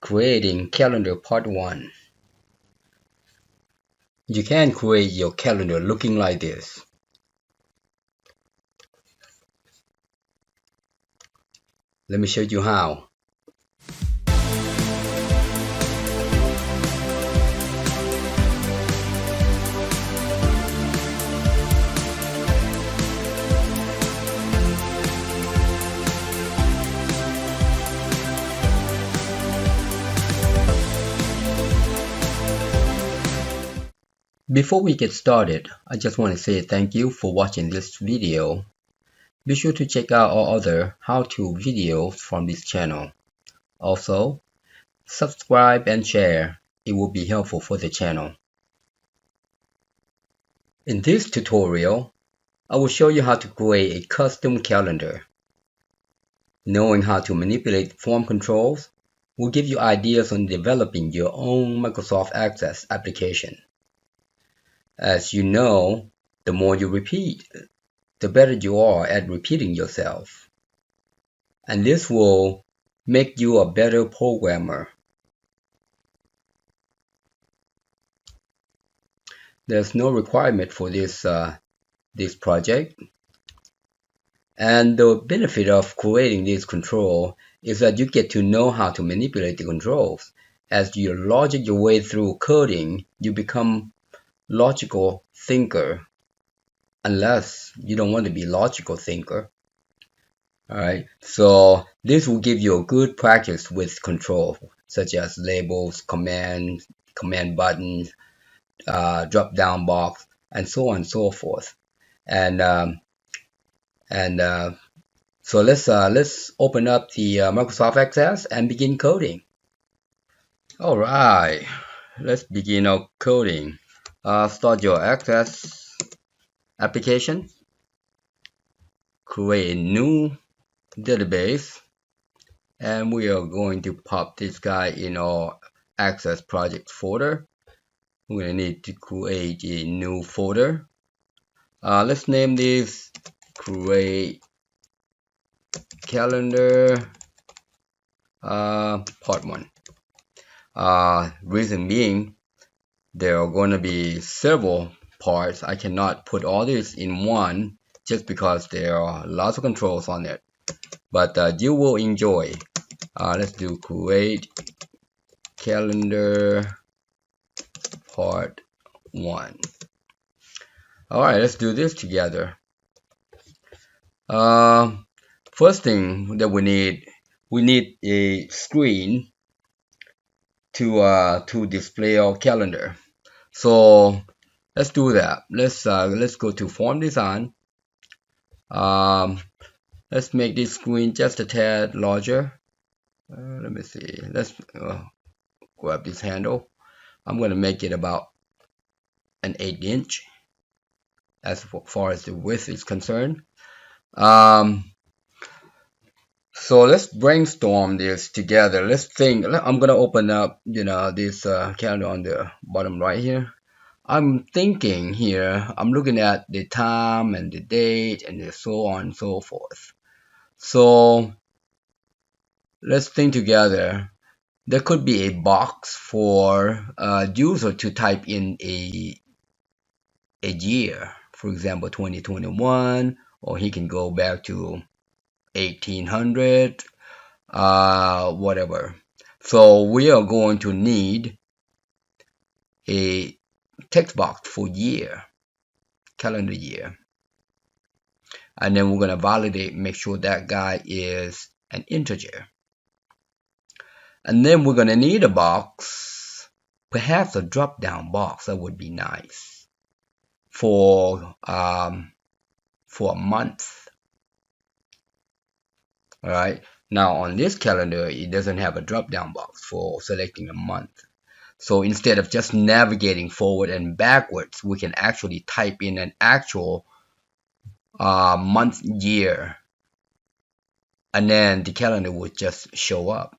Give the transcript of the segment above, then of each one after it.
Creating calendar part 1. You can create your calendar looking like this. Let me show you how. Before we get started, I just want to say thank you for watching this video. Be sure to check out our other how-to videos from this channel. Also, subscribe and share. It will be helpful for the channel. In this tutorial, I will show you how to create a custom calendar. Knowing how to manipulate form controls will give you ideas on developing your own Microsoft Access application. As you know, the more you repeat, the better you are at repeating yourself. And this will make you a better programmer. There's no requirement for this project. And the benefit of creating this control is that you get to know how to manipulate the controls. As you logic your way through coding, you become logical thinker, unless you don't want to be logical thinker. Alright, so this will give you a good practice with control, such as labels, command buttons, drop down box, and so on and so forth. So let's open up the Microsoft Access and begin coding. Alright, let's begin our coding. Start your Access application, create a new database, and we are going to pop this guy in our Access project folder. We're going to need to create a new folder. Let's name this create calendar part 1. Reason being, there are going to be several parts. I cannot put all this in one just because there are lots of controls on it, but you will enjoy. Let's do create calendar part 1. Alright, let's do this together. First thing that we need a screen to display our calendar. So let's do that. Let's go to form design. Let's make this screen just a tad larger. Let me see. Let's grab this handle. I'm going to make it about an 8-inch as far as the width is concerned. So let's brainstorm this together. Let's think. I'm going to open up, this calendar on the bottom right here. I'm thinking here, I'm looking at the time and the date and so on and so forth. So let's think together. There could be a box for a user to type in a year, for example 2021, or he can go back to 1800, whatever. So we are going to need a text box for year, calendar year, and then we're going to validate, make sure that guy is an integer. And then we're going to need a box, perhaps a drop down box. That would be nice for a month. Alright, now on this calendar, it doesn't have a drop down box for selecting a month. So instead of just navigating forward and backwards, we can actually type in an actual month, year, and then the calendar would just show up.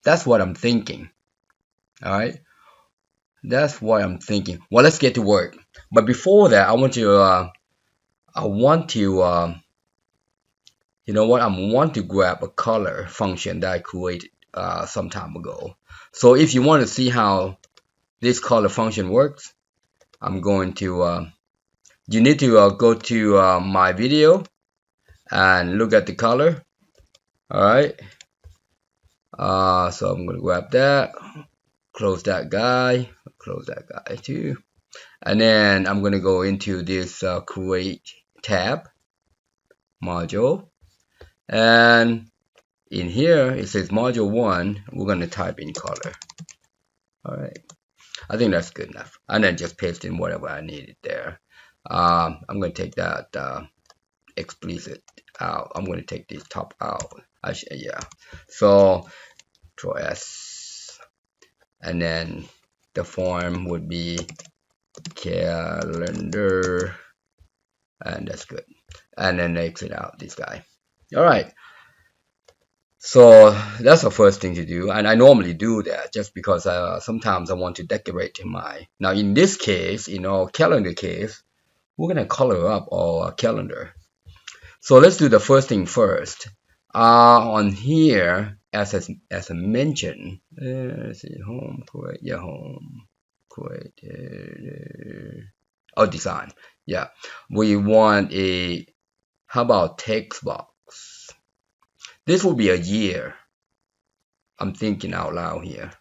That's what I'm thinking. Alright, that's what I'm thinking. Well, let's get to work. But before that, I want to grab a color function that I created some time ago. So if you want to see how this color function works, I'm going to you need to go to my video and look at the color. All right, so I'm going to grab that, close that guy too, and then I'm going to go into this create tab module, and in here it says module 1. We're going to type in color. All right, I think that's good enough, and then just paste in whatever I needed there. I'm going to take that explicit out. I'm going to take this top out. Yeah, so Control S, and then the form would be calendar, and that's good, and then exit out this guy. All right, so that's the first thing to do, and I normally do that just because sometimes I want to decorate my, now in this case, in our calendar case, we're gonna color up our calendar. So let's do the first thing first. On here, as I mentioned, let's see, home, create, yeah, home, create, oh, design, yeah, we want a, how about text box? This will be a year. I'm thinking out loud here.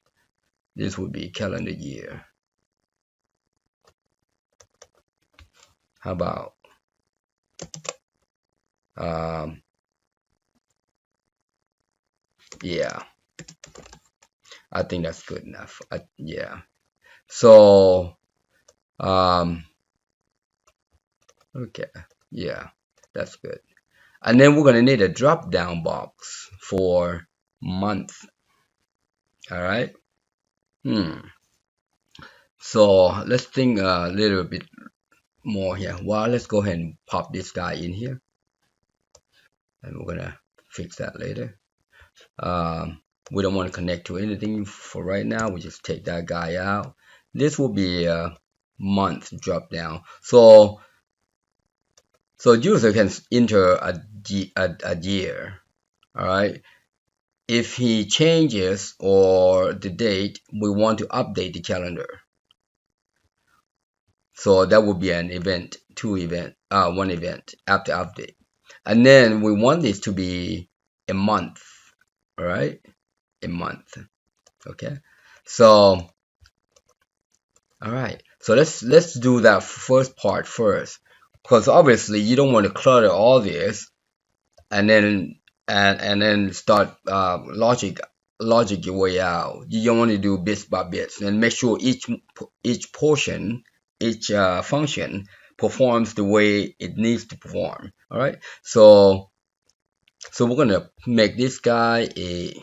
This would be calendar year. How about yeah, I think that's good enough. Yeah, so okay, yeah, that's good. And then we're gonna need a drop down box for month. All right, so let's think a little bit more here. Well, let's go ahead and pop this guy in here, and we're gonna fix that later. We don't want to connect to anything for right now. We just take that guy out. This will be a month drop down. So user can enter a year. All right. If he changes or the date, we want to update the calendar. So that would be an event, one event after update. And then we want this to be a month. All right, a month. Okay. So all right. So let's do that first part first, because obviously you don't want to clutter all this and then start logic your way out. You don't want to do bits by bits, and make sure each portion, each function performs the way it needs to perform. All right. So we're gonna make this guy a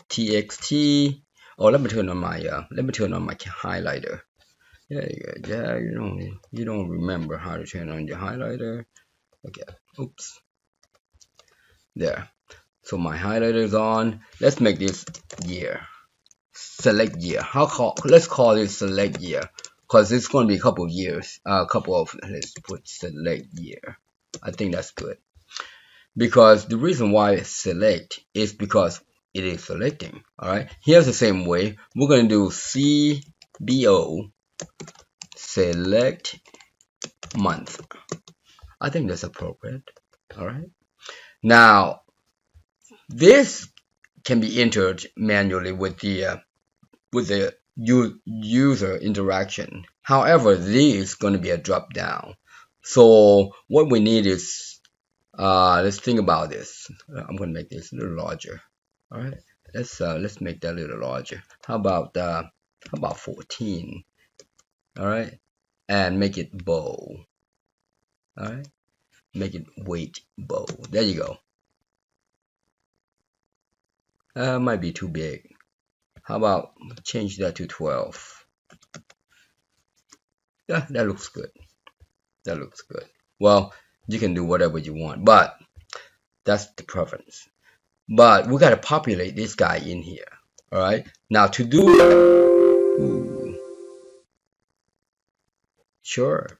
txt. Oh, let me turn on my highlighter. Yeah, yeah, you don't remember how to turn on your highlighter. Okay, oops. There. So my highlighter is on. Let's make this year. Select year. Let's call it select year, because it's going to be a couple of years. Let's put select year. I think that's good, because the reason why it's select is because it is selecting. All right. Here's the same way. We're going to do CBO select month. I think that's appropriate. All right. Now this can be entered manually with the user interaction. However, this is going to be a drop down. So what we need is let's think about this. I'm going to make this a little larger. All right. Let's make that a little larger. How about 14? All right, and make it bold. All right, make it weight bold. There you go. Might be too big. How about change that to 12? Yeah, that looks good. That looks good. Well, you can do whatever you want, but that's the preference. But we got to populate this guy in here. All right. Now to do that, sure.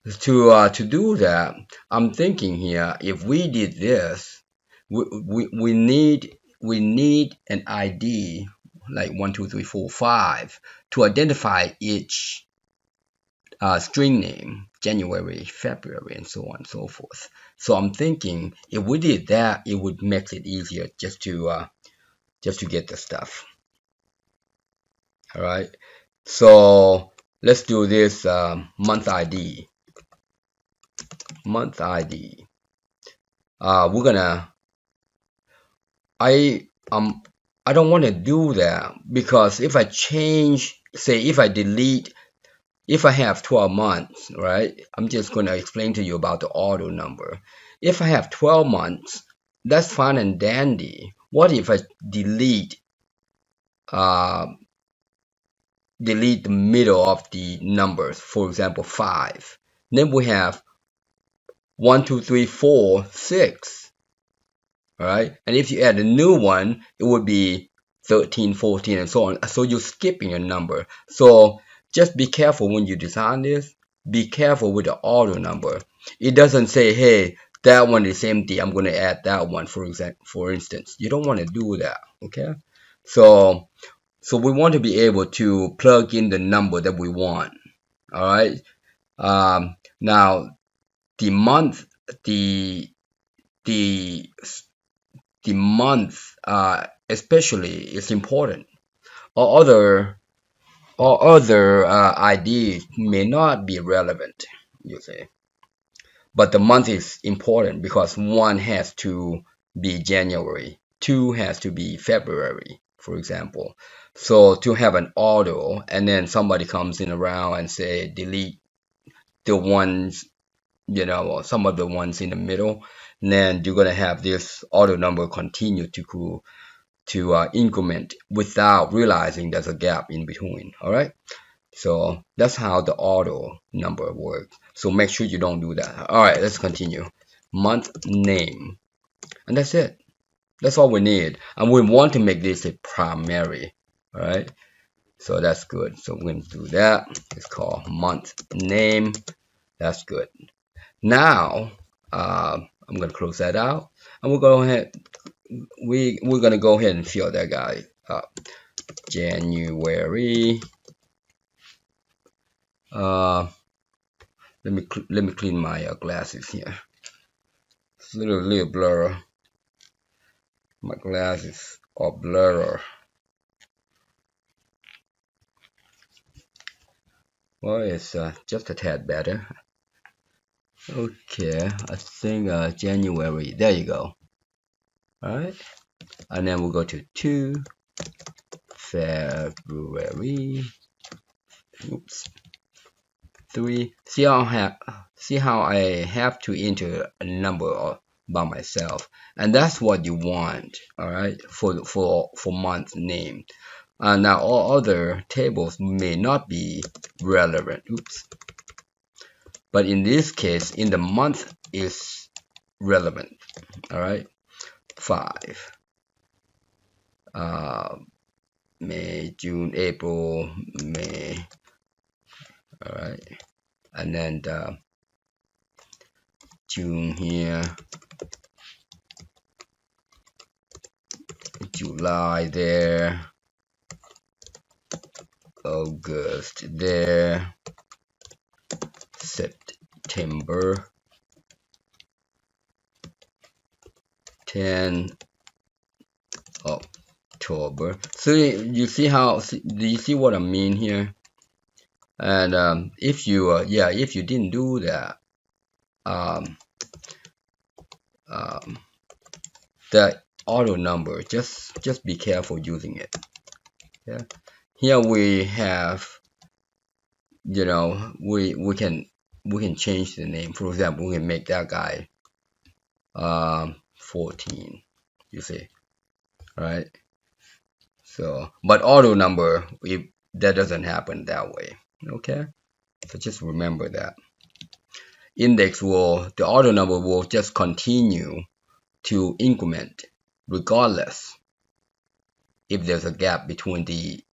To do that, I'm thinking here, if we did this, we we need an ID like 1, 2, 3, 4, 5 to identify each string name, January, February, and so on and so forth. So I'm thinking if we did that, it would make it easier just to get the stuff. All right. So let's do this month ID. Month ID. We're gonna. I don't want to do that because if I change, say if I delete. If I have 12 months, right, I'm just going to explain to you about the auto number. If I have 12 months, that's fine and dandy. What if I delete the middle of the numbers, for example, 5? Then we have 1, 2, 3, 4, 6. All right, and if you add a new one, it would be 13, 14, and so on. So you're skipping a number. So just be careful when you design this. Be careful with the auto number. It doesn't say, hey, that one is empty, I'm going to add that one, for instance. You don't want to do that, okay? So we want to be able to plug in the number that we want, all right? Now, the month, the month especially is important. Or other IDs may not be relevant, you see. But the month is important because 1 has to be January, 2 has to be February, for example. So to have an auto and then somebody comes in around and say delete the ones, or some of the ones in the middle, then you're going to have this auto number continue to increment without realizing there's a gap in between. All right, so that's how the auto number works. So make sure you don't do that. All right, let's continue. Month name, and that's it. That's all we need, and we want to make this a primary. All right, so that's good. So we're going to do that. It's called month name. That's good. Now I'm going to close that out, and we're going to go ahead and fill that guy up. January. Let me clean my glasses here. It's a little blur. My glasses are blur. Well, it's just a tad better. Okay, I think January. There you go. All right, and then we'll go to 2 February. Oops. 3. See how I have to enter a number by myself, and that's what you want. All right, for month name. Now all other tables may not be relevant. Oops. But in this case, in the month is relevant. All right, 5. May, June, April, May. All right, and then June here, July there, August there, September, 10 October. So you see how? Do you see what I mean here? And if you didn't do that, the auto number, just be careful using it. Yeah, here we have, we can change the name. For example, we can make that guy 14, you see. All right, so but auto number, that doesn't happen that way. Okay, so just remember that. The auto number will just continue to increment regardless if there's a gap between the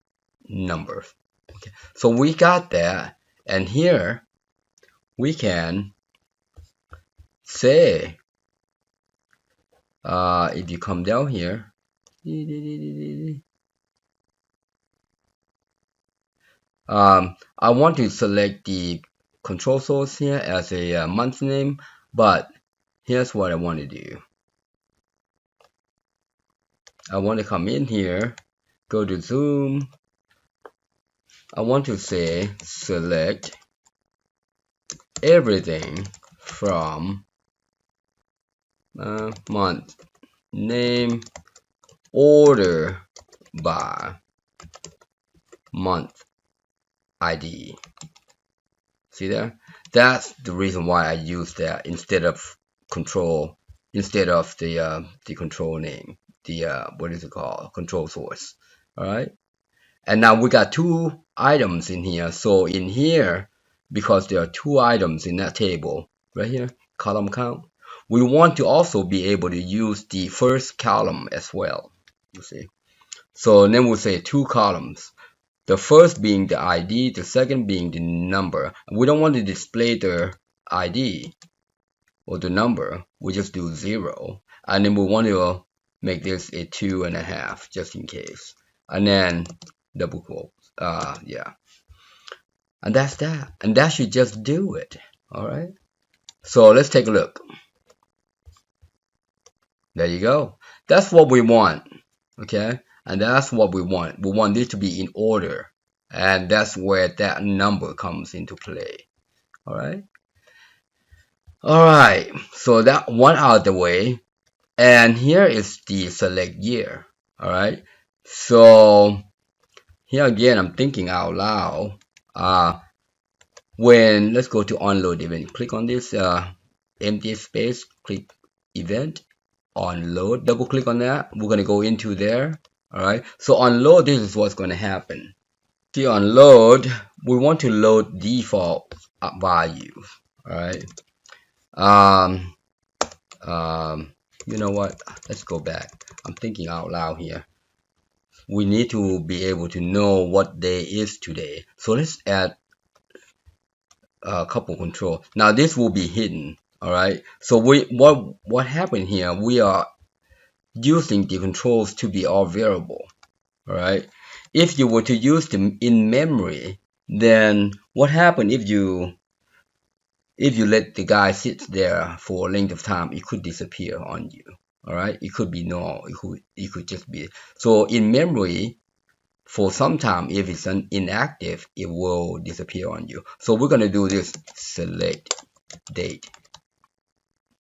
numbers. Okay, so we got that, and here we can say if you come down here, I want to select the control source here as a month name, but here's what I want to do. I want to come in here, go to zoom. I want to say select everything from month name order by month ID. See there? That's the reason why I use that instead of control, instead of the control name, the what is it called? Control source. All right. And now we got two items in here. So in here, because there are two items in that table right here, column count, we want to also be able to use the first column as well. You see. So then we'll say two columns. The first being the ID, the second being the number. We don't want to display the ID or the number. We just do 0. And then we want to make this a 2.5 just in case. And then double quotes. Yeah. And that's that. And that should just do it. All right. So let's take a look. There you go. That's what we want. Okay. And that's what we want. We want this to be in order. And that's where that number comes into play. All right. All right. So that one out of the way. And here is the select year. All right. So here again, I'm thinking out loud. When let's go to onload event, click on this empty space, click event, onload, double click on that. We're going to go into there. All right. So on load, this is what's going to happen. See, on load, we want to load default values. All right. You know what? Let's go back. I'm thinking out loud here. We need to be able to know what day is today. So let's add a couple control. Now this will be hidden. All right. So what happened here? We are using the controls to be all variable. All right. If you were to use them in memory, then what happened if you let the guy sit there for a length of time? It could disappear on you. All right. It could be null. It could just be. So in memory, for some time, if it's inactive, it will disappear on you. So we're going to do this select date.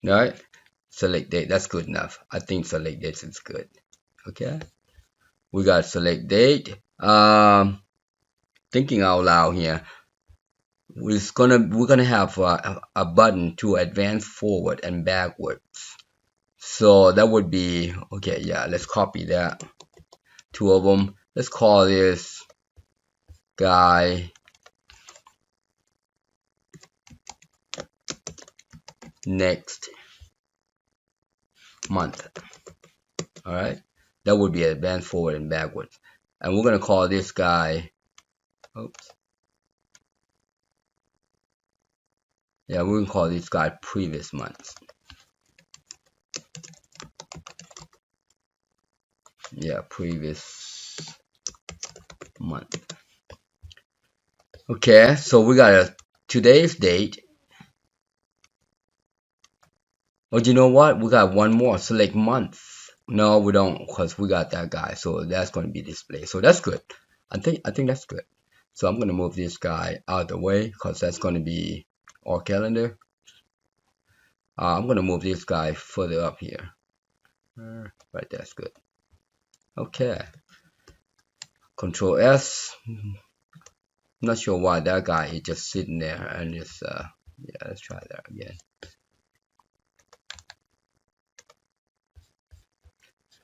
All right. Select date. That's good enough. I think select date is good. Okay. We got select date. Thinking out loud here. We're gonna have a button to advance forward and backwards. So that would be okay. Yeah, let's copy that. Two of them. Let's call this guy next month. All right. That would be advance forward and backwards. And we're gonna call this guy. Oops. Yeah, we're gonna call this guy previous month. Yeah, previous month. Okay, so we got today's date. Oh, you know what? We got one more. Select month. No, we don't, because we got that guy. So that's going to be displayed. So that's good. I think that's good. So I'm going to move this guy out of the way because that's going to be our calendar. I'm going to move this guy further up here. Right, that's good. Okay. Control S. Not sure why that guy is just sitting there and just yeah, let's try that again.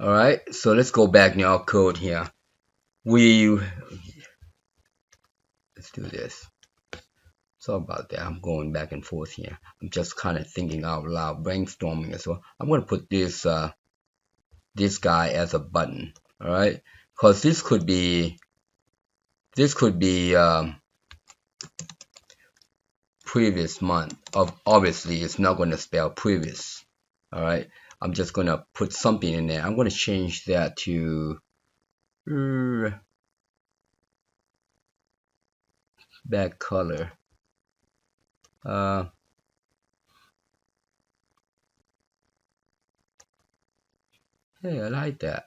All right, so let's go back in our code here. Let's do this. Sorry about that. I'm going back and forth here. I'm just kind of thinking out loud, brainstorming as well. I'm going to put this this guy as a button. All right, because this could be previous month. Obviously, it's not going to spell previous. All right. I'm just gonna put something in there. I'm gonna change that to back color. Hey, I like that.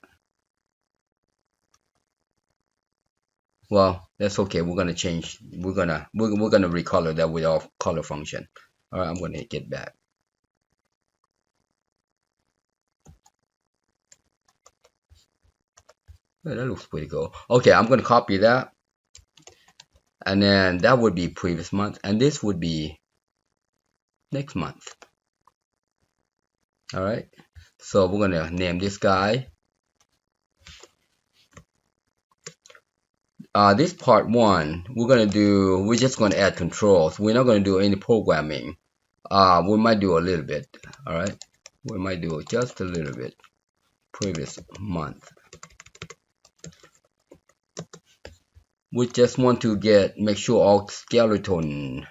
Well, that's okay. We're gonna change. We're gonna recolor that with our color function. All right, I'm gonna get back. Yeah, that looks pretty cool. Okay, I'm gonna copy that, and then that would be previous month, and this would be next month. All right. So we're gonna name this guy. This part 1, we're just gonna add controls. We're not gonna do any programming. We might do a little bit. All right. We might do just a little bit. Previous month. We just want to make sure all skeleton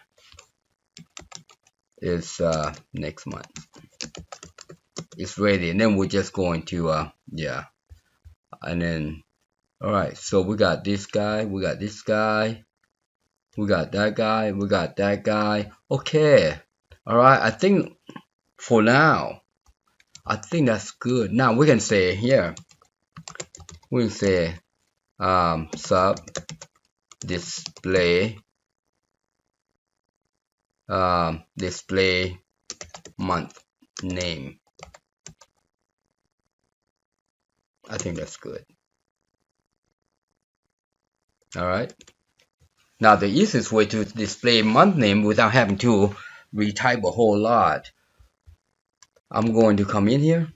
is next month. It's ready, and then we're just going to yeah, and then all right. So we got this guy, we got this guy, we got that guy, we got that guy. Okay, all right. I think for now, I think that's good. Now we can say here, we can say sub display display month name. I think that's good. All right. Now the easiest way to display month name without having to retype a whole lot, I'm going to come in here.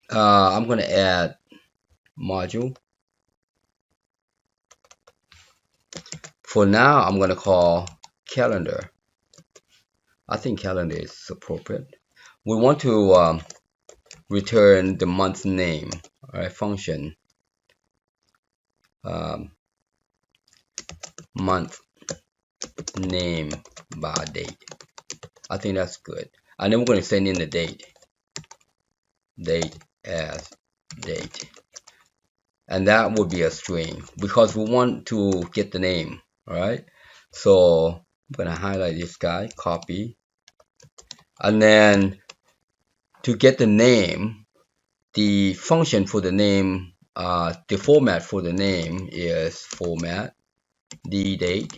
I'm going to add module. For now, I'm going to call calendar. I think calendar is appropriate. We want to return the month name. All right, function month name by date. I think that's good. And then we're going to send in the date. Date as date. And that would be a string because we want to get the name. All right. So I'm going to highlight this guy, copy. And then to get the name, the function for the name, the format for the name is format the date.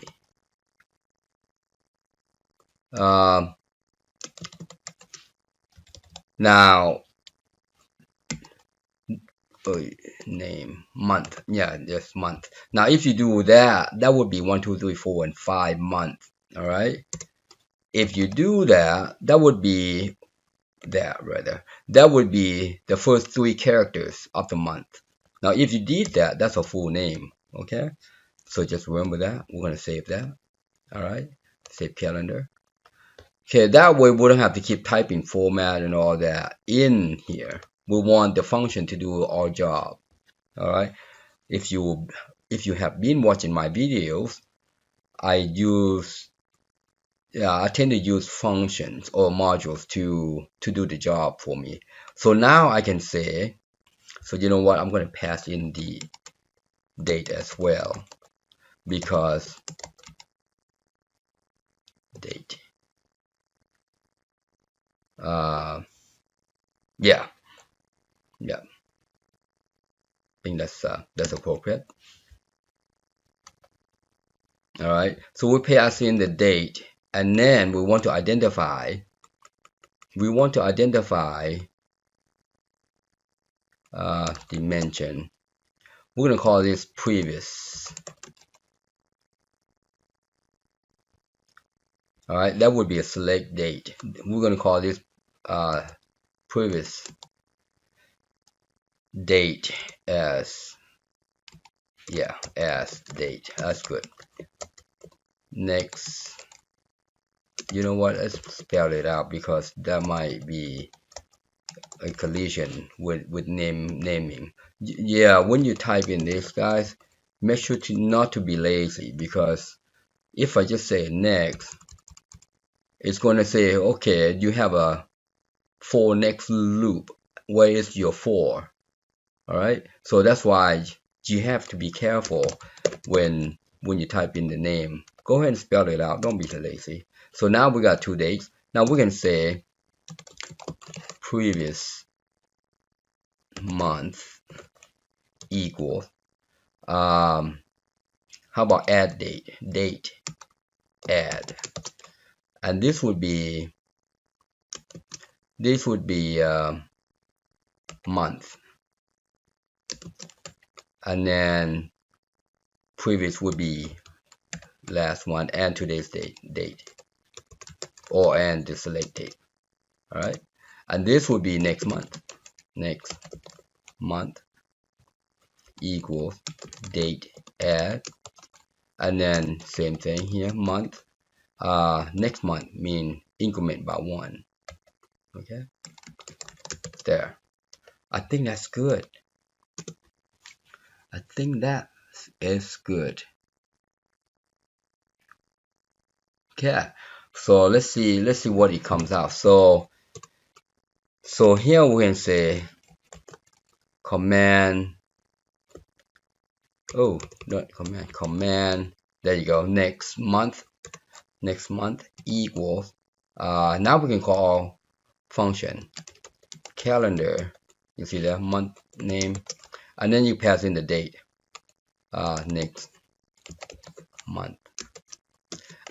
Now name month, yeah, just month. Now if you do that, that would be 1 2 3 4 and 5 month. All right. If you do that, that would be that would be the first 3 characters of the month. Now if you did that, that's a full name. Okay, so just remember that. We're going to save that. All right, save calendar. Okay, that way we don't have to keep typing format and all that in here. We want the function to do our job. All right, if you have been watching my videos, I tend to use functions or modules to do the job for me. So now I can say, so you know what, I'm going to pass in the date as well, because date, yeah, I think that's appropriate. All right, so we pass in the date, and then we want to identify dimension. We're going to call this previous. All right, that would be a select date. We're going to call this previous date as date. That's good. Next, you know what, let's spell it out because that might be a collision with naming. Yeah, when you type in this, guys, make sure not to be lazy, because if I just say next, it's going to say, okay, you have a for next loop. Where is your for? All right, so that's why you have to be careful when you type in the name. Go ahead and spell it out, don't be so lazy. So now we got two dates. Now we can say previous month equals how about add date add, and this would be month, and then previous would be last one, and today's date, or and the select date. All right, and this would be next month equals date add, and then same thing here, month. Next month mean increment by 1. Okay, there. I think that's good. I think that is good. Okay, so let's see what it comes out. So here we can say command, oh, not command, there you go, next month equals, now we can call function calendar, you see that month name, and then you pass in the date, next month,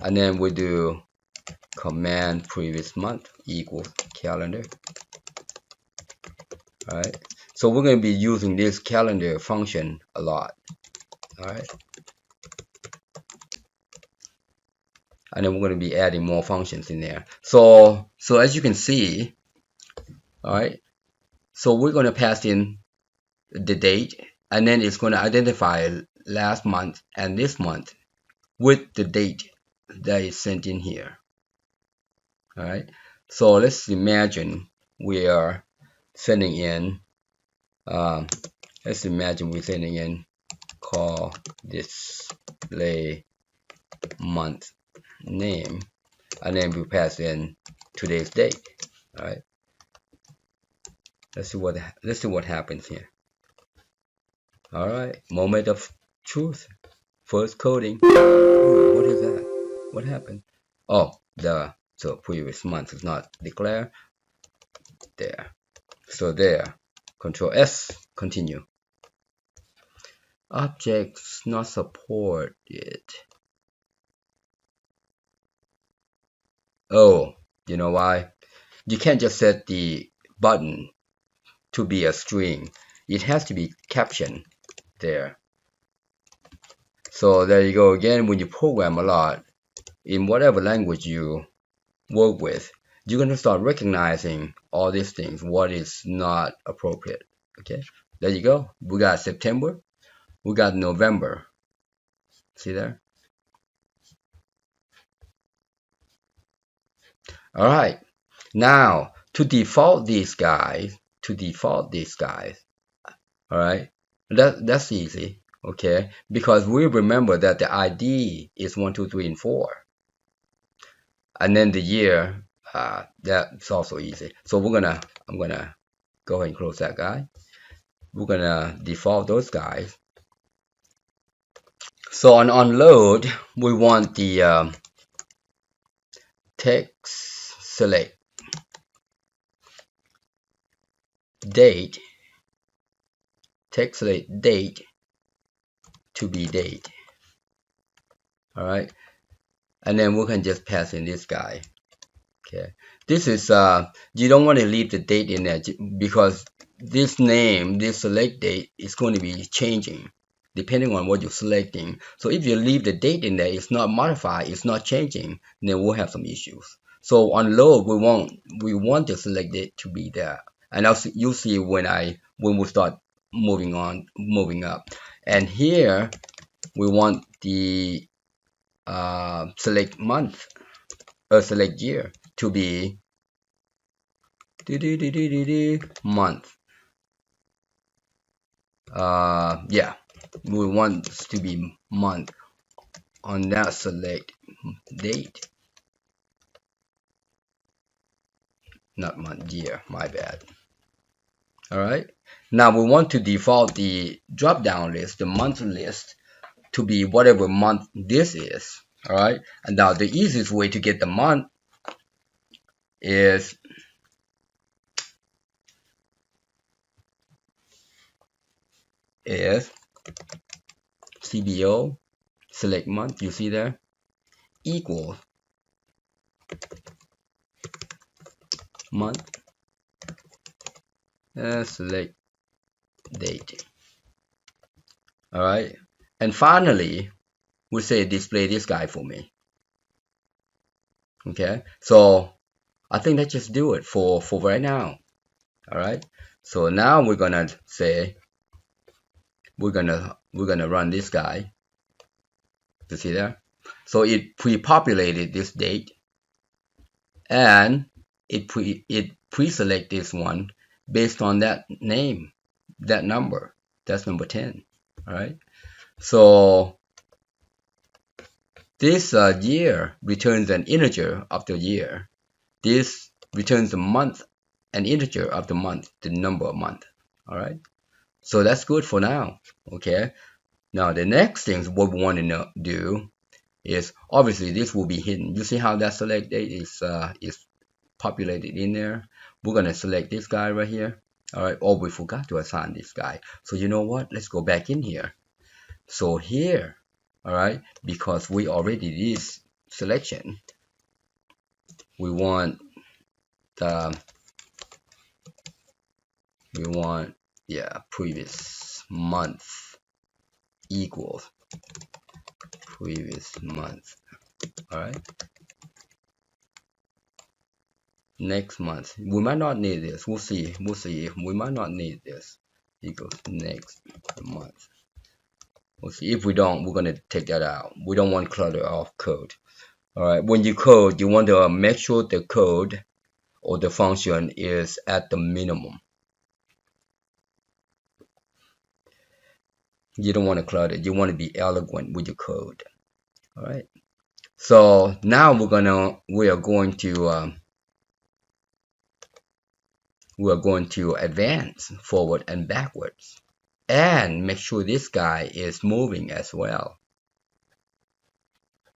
and then we do command previous month equals calendar. All right, so we're going to be using this calendar function a lot. All right, and then we're going to be adding more functions in there. So as you can see, all right, so we're going to pass in the date, and then it's going to identify last month and this month with the date that is sent in here. All right, so let's imagine we are sending in, let's imagine we're sending in call display month name, and then we pass in today's date. All right, let's see what happens here. All right, moment of truth, first coding. Ooh, what is that? What happened? Oh, so previous month is not declared there. So there, Control S, continue. Objects not supported. Oh, you know why? You can't just set the button to be a string. It has to be caption there. So there you go again. When you program a lot, in whatever language you work with, you're going to start recognizing all these things, what is not appropriate. Okay, there you go. We got September, we got November. See there? All right, now to default these guys, all right, that's easy. Okay, because we remember that the ID is 1, 2, 3, and 4, and then the year, that's also easy. So I'm gonna go ahead and close that guy. We're gonna default those guys. So on load, we want the text select date, text select date to be date. All right, and then we can just pass in this guy. Okay, this is you don't want to leave the date in there because this name, this select date, is going to be changing depending on what you're selecting. So if you leave the date in there, it's not modified, it's not changing, then we'll have some issues. So on load, we want the select date to be there, and you'll see when we start moving up. And here we want the select month or select year to be month. Yeah, we want to be month on that select date. not month, year, my bad. All right. Now we want to default the drop down list, the month list, to be whatever month this is. All right. And now the easiest way to get the month is CBO select month. You see there, equals month and select date. All right. And finally, we say display this guy for me. Okay. So I think let's just do it for right now. All right. So now we're gonna say we're gonna run this guy. You see there? So it pre-populated this date, and it pre-select this one based on that name, that number. That's number 10. All right. So this year returns an integer of the year. This returns the month, an integer of the month, the number of month. All right. So that's good for now. Okay. Now the next thing what we want to do is obviously this will be hidden. You see how that select date is populated in there. We're gonna select this guy right here. All right. Oh, we forgot to assign this guy. So you know what? Let's go back in here. So here, all right, because we already did this selection, we want previous month equals previous month. All right. Next month, we might not need this. We'll see. We might not need this. Equals next month. We'll see. If we don't, we're gonna take that out. We don't want clutter of code. All right. When you code, you want to make sure the code or the function is at the minimum. You don't want to clutter. You want to be elegant with your code. All right. So now we are going to advance forward and backwards, and make sure this guy is moving as well.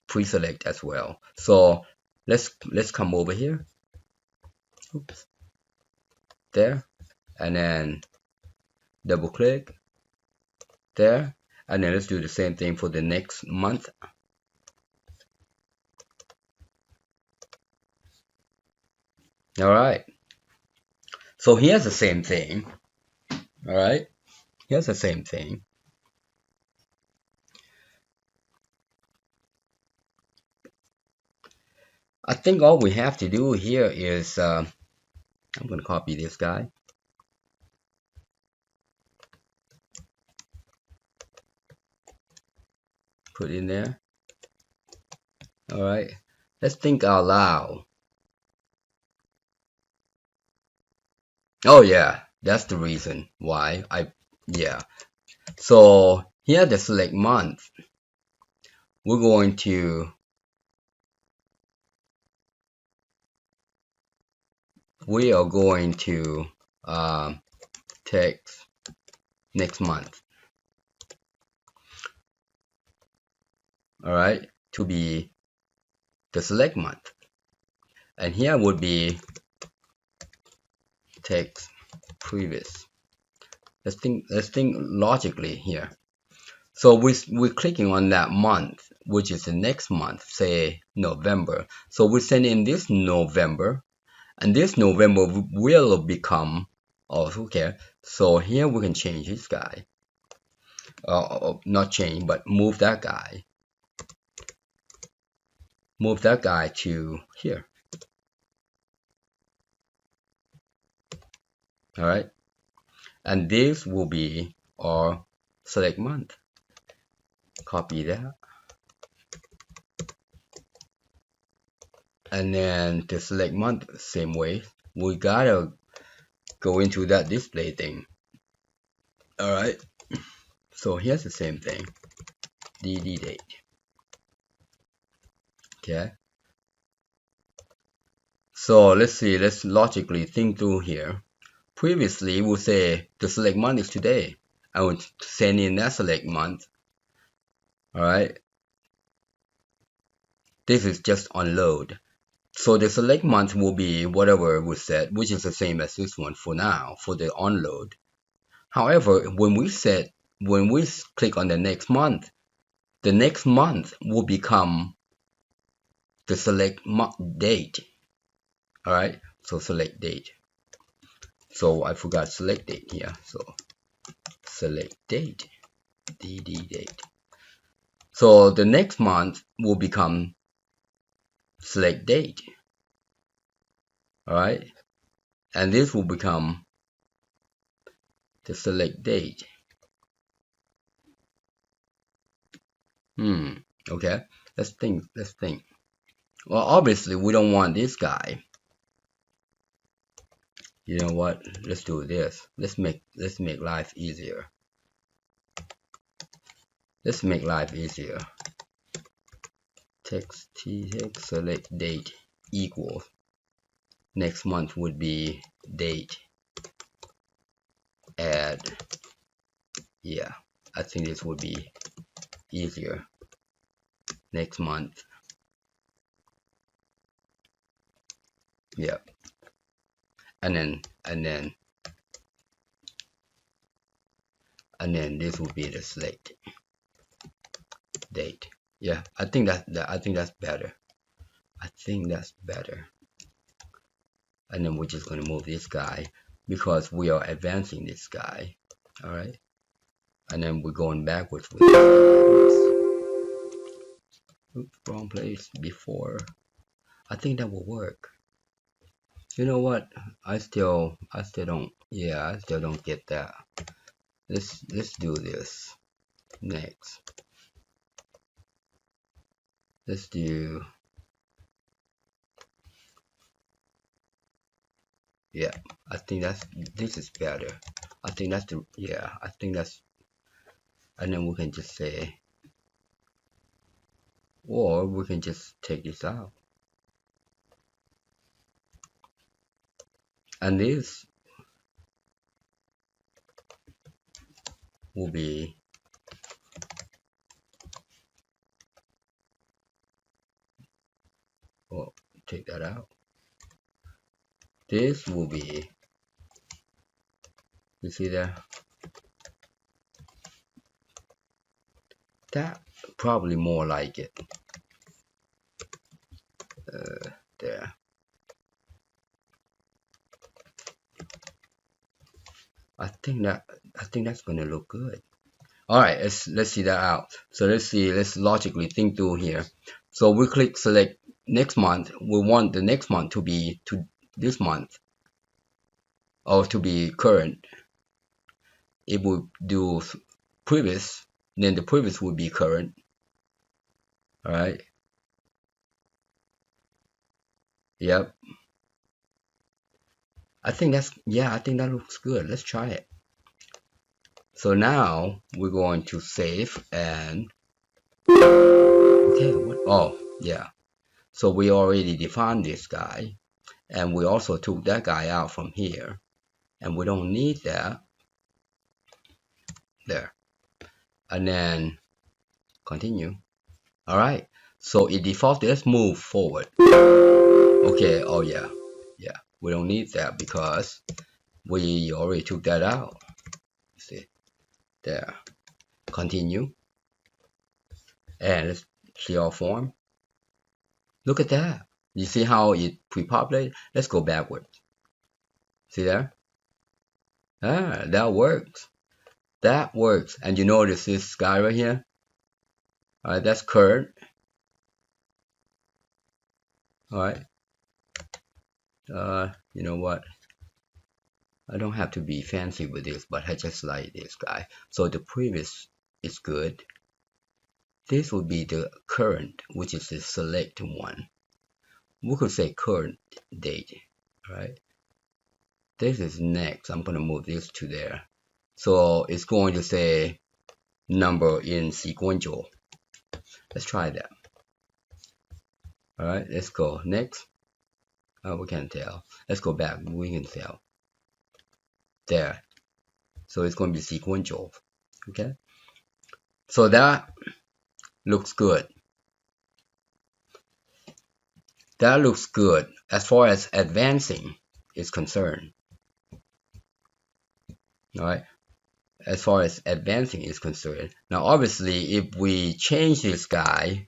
Pre-select as well. So let's come over here. Oops. There, and then double click there, and then let's do the same thing for the next month. All right. So here's the same thing. All right. Here's the same thing. I think all we have to do here is I'm going to copy this guy. Put in there. All right. Let's think out loud. Oh yeah, that's the reason why So here the select month. We're going to text next month. All right, to be the select month, and here would be text previous. Let's think logically here. So we're clicking on that month, which is the next month, say November. So we send in this November, and this November will become, okay. So here we can change this guy. Not change, but move that guy. Move that guy to here. All right, and this will be our select month. Copy that, and then the select month, same way. We gotta go into that display thing. All right, so here's the same thing. DD date. Okay. So let's see, let's logically think through here. Previously, we'll say the select month is today. I would send in that select month. All right. This is just on load. So the select month will be whatever we set, which is the same as this one for now, for the onload. However, when we click on the next month will become the select date. All right. So select date. So I forgot select date here. So select date, dd date. So the next month will become select date. All right. And this will become the select date. Okay. Let's think. Well, obviously we don't want this guy. You know what? Let's do this. Let's make life easier. Text select date equals next month would be date add. Yeah, I think this would be easier. Next month. Yeah. And then this will be the select date. Yeah, I think that's better. And then we're just going to move this guy because we are advancing this guy. All right. And then we're going backwards with oops, wrong place before. I think that will work. You know what? I still don't. Yeah, I still don't get that. Let's do this next. Let's do. Yeah, I think this is better. I think that's the, yeah, I think that's, and then we can just say, or we can just take this out. And this will be, oh, take that out. This will be, you see there? That probably more like it. There. I think that's gonna look good. All right, let's see that out. So let's logically think through here. So we click select next month. We want the next month to be to this month, or to be current. If we do previous, then the previous would be current. All right. Yep. I think that looks good. Let's try it. So now we're going to save and okay, oh yeah. So we already defined this guy, and we also took that guy out from here, and we don't need that. There. And then continue. All right. So it defaults. Let's move forward. Okay. Oh yeah. We don't need that because we already took that out. See there. Continue. And let's see our form. Look at that. You see how it pre-populated? Let's go backwards. See there? Ah, that works. That works. And you notice this guy right here? Alright, that's current. Alright. You know what? I don't have to be fancy with this, but I just like this guy. So the previous is good. This will be the current, which is the select one. We could say current date, right? This is next. I'm going to move this to there. So it's going to say number in sequential. Let's try that. All right, let's go next. We can tell. Let's go back. We can tell there. So it's going to be sequential. Okay. So that looks good. That looks good as far as advancing is concerned. All right. As far as advancing is concerned. Now, obviously, if we change this guy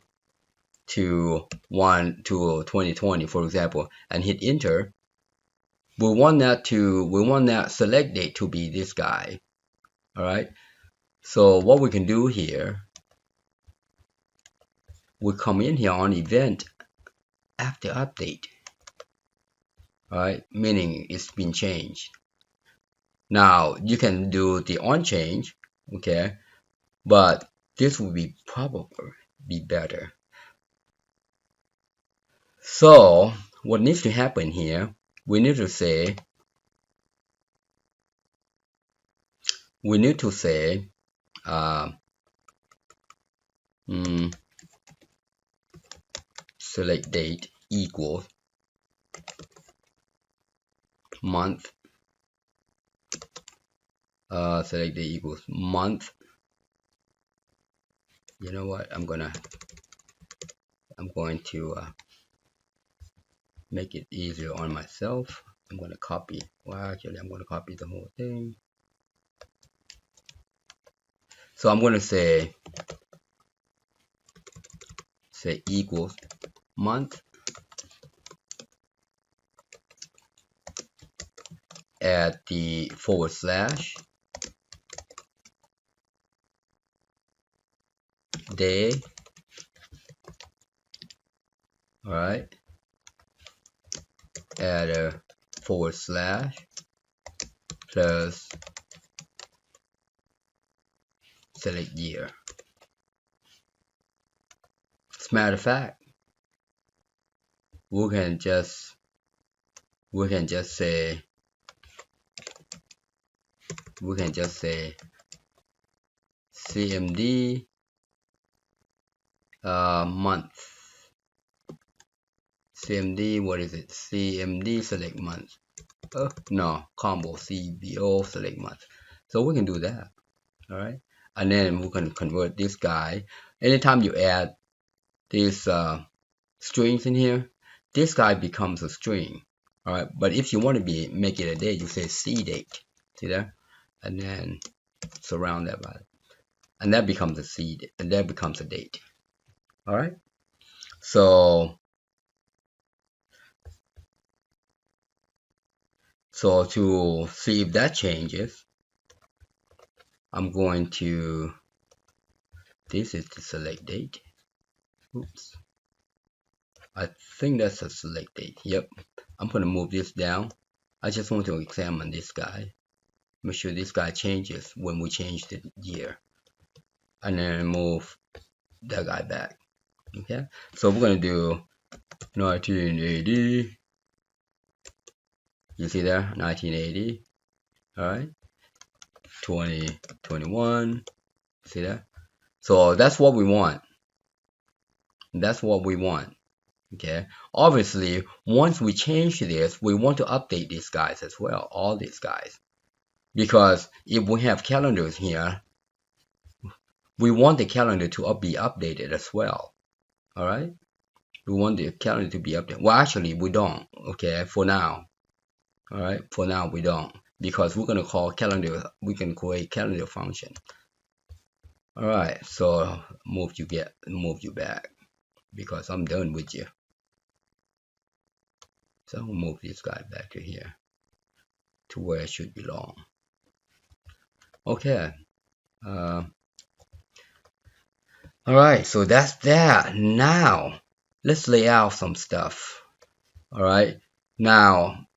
to 2020, for example, and hit enter, we want that select date to be this guy. All right. So what we can do here, we come in here on event after update. All right, meaning it's been changed. Now you can do the on change, okay, but this would be probably be better. So what needs to happen here, we need to say select date equals month. Select date equals month. You know what? I'm going to make it easier on myself. I'm going to copy. Well, actually, I'm going to copy the whole thing. So I'm going to say equals month, add the / day. All right, add a / plus select year. As a matter of fact, we can just say CMD month. CMD, what is it? CMD select month. No, combo CBO select month. So we can do that. All right, and then we can convert this guy. Anytime you add these strings in here, this guy becomes a string. All right, but if you want to make it a date, you say CDate. See there, and then surround that by it, and that becomes a seed, and that becomes a date. All right, so to see if that changes, I'm going to, this is the select date. Oops, I think that's a select date. Yep, I'm going to move this down. I just want to examine this guy, make sure this guy changes when we change the year, and then move that guy back. Okay, so we're going to do 1980. You see there, 1980. All right, 2021. See that? So that's what we want. That's what we want. Okay, obviously once we change this, we want to update these guys as well, all these guys, because if we have calendars here, we want the calendar to be updated as well. All right, we want the calendar to be updated. Well, actually we don't. Okay, for now. All right, for now we don't, because we're going to call calendar, we can create calendar function. All right, so move you back, because I'm done with you. So I'll move this guy back to here, to where it should belong. Okay. All right, so that's that. Now let's lay out some stuff. All right, now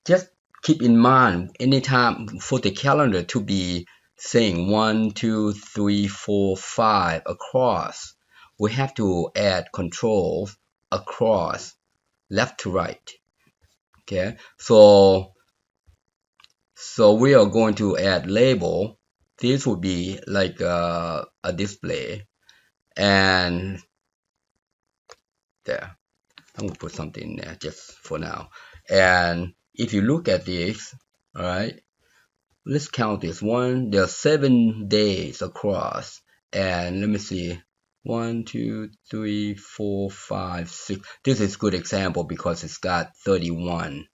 just keep in mind, anytime for the calendar to be saying 1, 2, 3, 4, 5 across, we have to add controls across, left to right. Okay, so we are going to add label. This would be like a display, and there. I'm gonna put something in there just for now. And if you look at this, all right, let's count this one. There are 7 days across, and let me see. 1, 2, 3, 4, 5, 6. This is a good example because it's got 31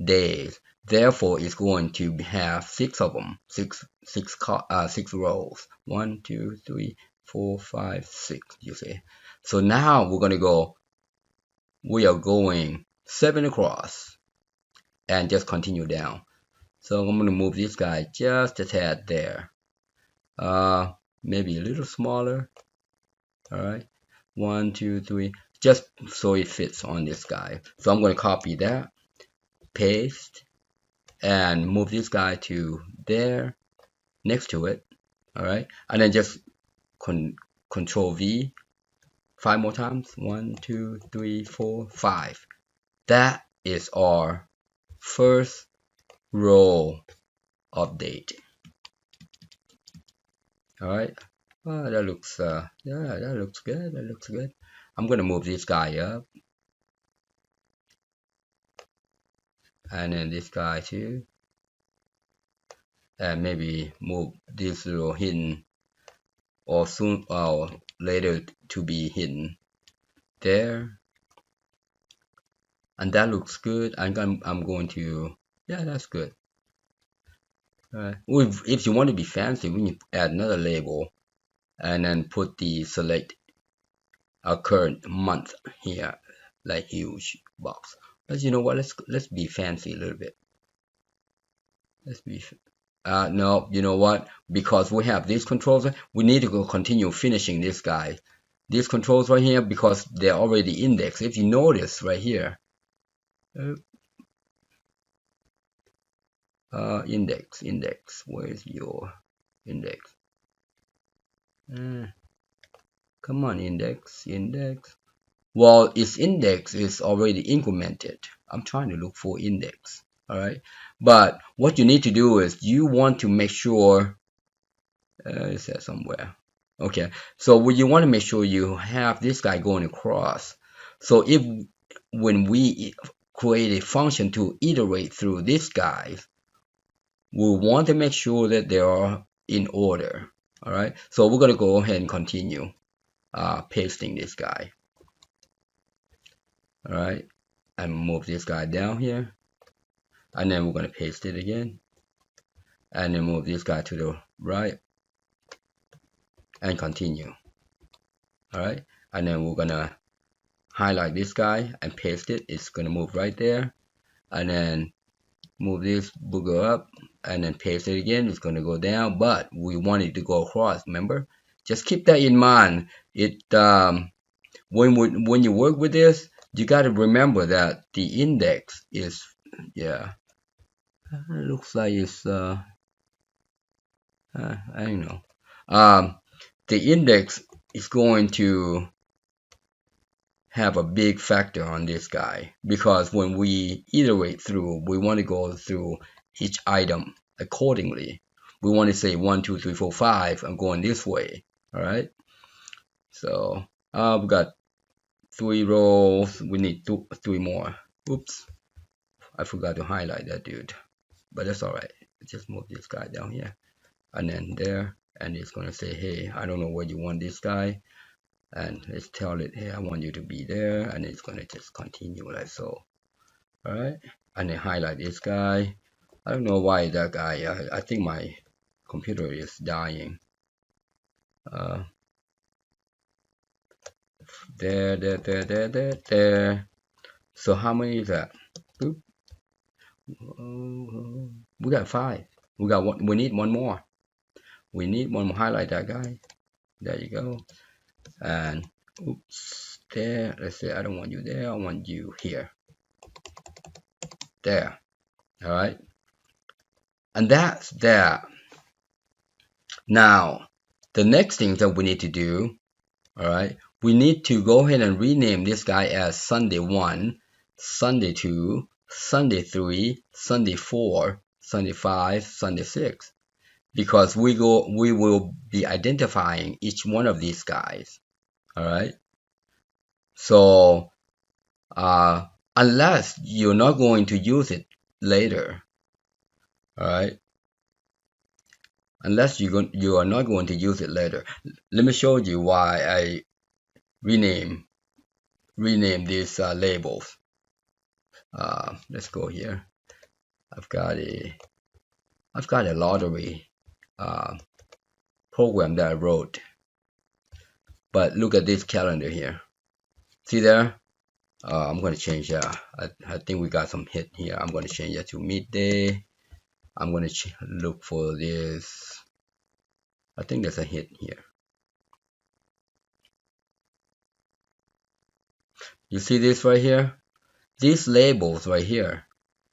days. Therefore, it's going to have 6 of them, 6 rows. 1, 2, 3, 4, 5, 6. You see. So now we're gonna go. We are going 7 across, and just continue down. So I'm gonna move this guy just a tad there. Maybe a little smaller. All right. 1, 2, 3. Just so it fits on this guy. So I'm gonna copy that, paste, and move this guy to there, next to it. All right, and then just Control V 5 more times. 1, 2, 3, 4, 5. That is our first row update. All right. Oh, that looks yeah, that looks good. That looks good. I'm gonna move this guy up, and then this guy too, and maybe move this little hidden or soon or later to be hidden there, and that looks good. I'm going to, yeah, that's good. If you want to be fancy, we can add another label and then put the select current month here, like huge box. But you know what? Let's be fancy a little bit. Let's be no, you know what? Because we have these controls, we need to go continue finishing this guy. These controls right here, because they're already indexed. If you notice right here, index. Where's your index? Come on, index. Well, its index is already incremented. I'm trying to look for index. All right, but what you need to do is you want to make sure is that somewhere. Okay, so you want to make sure you have this guy going across. So if when we create a function to iterate through this guy, we want to make sure that they are in order. All right, so we're going to go ahead and continue pasting this guy. All right, and move this guy down here, and then we're going to paste it again, and then move this guy to the right and continue. All right, and then we're going to highlight this guy and paste it. It's going to move right there, and then move this booger up and then paste it again. It's going to go down, but we want it to go across. Remember, just keep that in mind. It when you work with this, you got to remember that the index is, yeah, it looks like it's I don't know, the index is going to have a big factor on this guy, because when we iterate through, we want to go through each item accordingly. We want to say 1, 2, 3, 4, 5. I'm going this way. All right. So we've got 3 rows. We need 3 more. Oops, I forgot to highlight that dude, but that's all right. Just move this guy down here, and then there, and it's gonna say, hey, I don't know where you want this guy. And let's tell it, hey, I want you to be there, and it's gonna just continue like so. All right, and then highlight this guy. I don't know why that guy. I think my computer is dying. There. So how many is that? Oop. We got 5. We got one. We need one more. We need one more. Highlight that guy. There you go. And oops, there. Let's say I don't want you there. I want you here. There. All right. And that's that. Now, the next thing that we need to do, all right, we need to go ahead and rename this guy as Sunday 1, Sunday 2, Sunday 3, Sunday 4, Sunday 5, Sunday 6, because we will be identifying each one of these guys. All right. So unless you're not going to use it later. All right, unless you are not going to use it later. Let me show you why I rename these labels. Let's go here. I've got a lottery program that I wrote, but look at this calendar here. See there? I'm going to change that. I think we got some hit here. I'm going to change that to midday. I'm going to look for this. I think there's a hit here. You see this right here? These labels right here.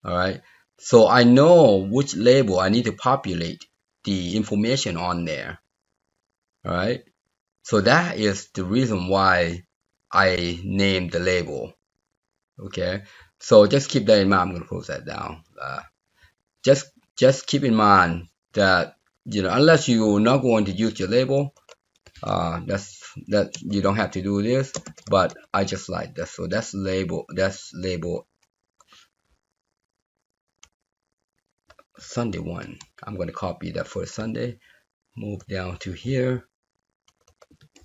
All right. So I know which label I need to populate the information on there. All right. So that is the reason why I named the label. Okay. So just keep that in mind. I'm going to close that down. Just keep in mind that, you know, unless you're not going to use your label, that you don't have to do this, but I just like that. So that's label Sunday 1. I'm going to copy that for Sunday, move down to here,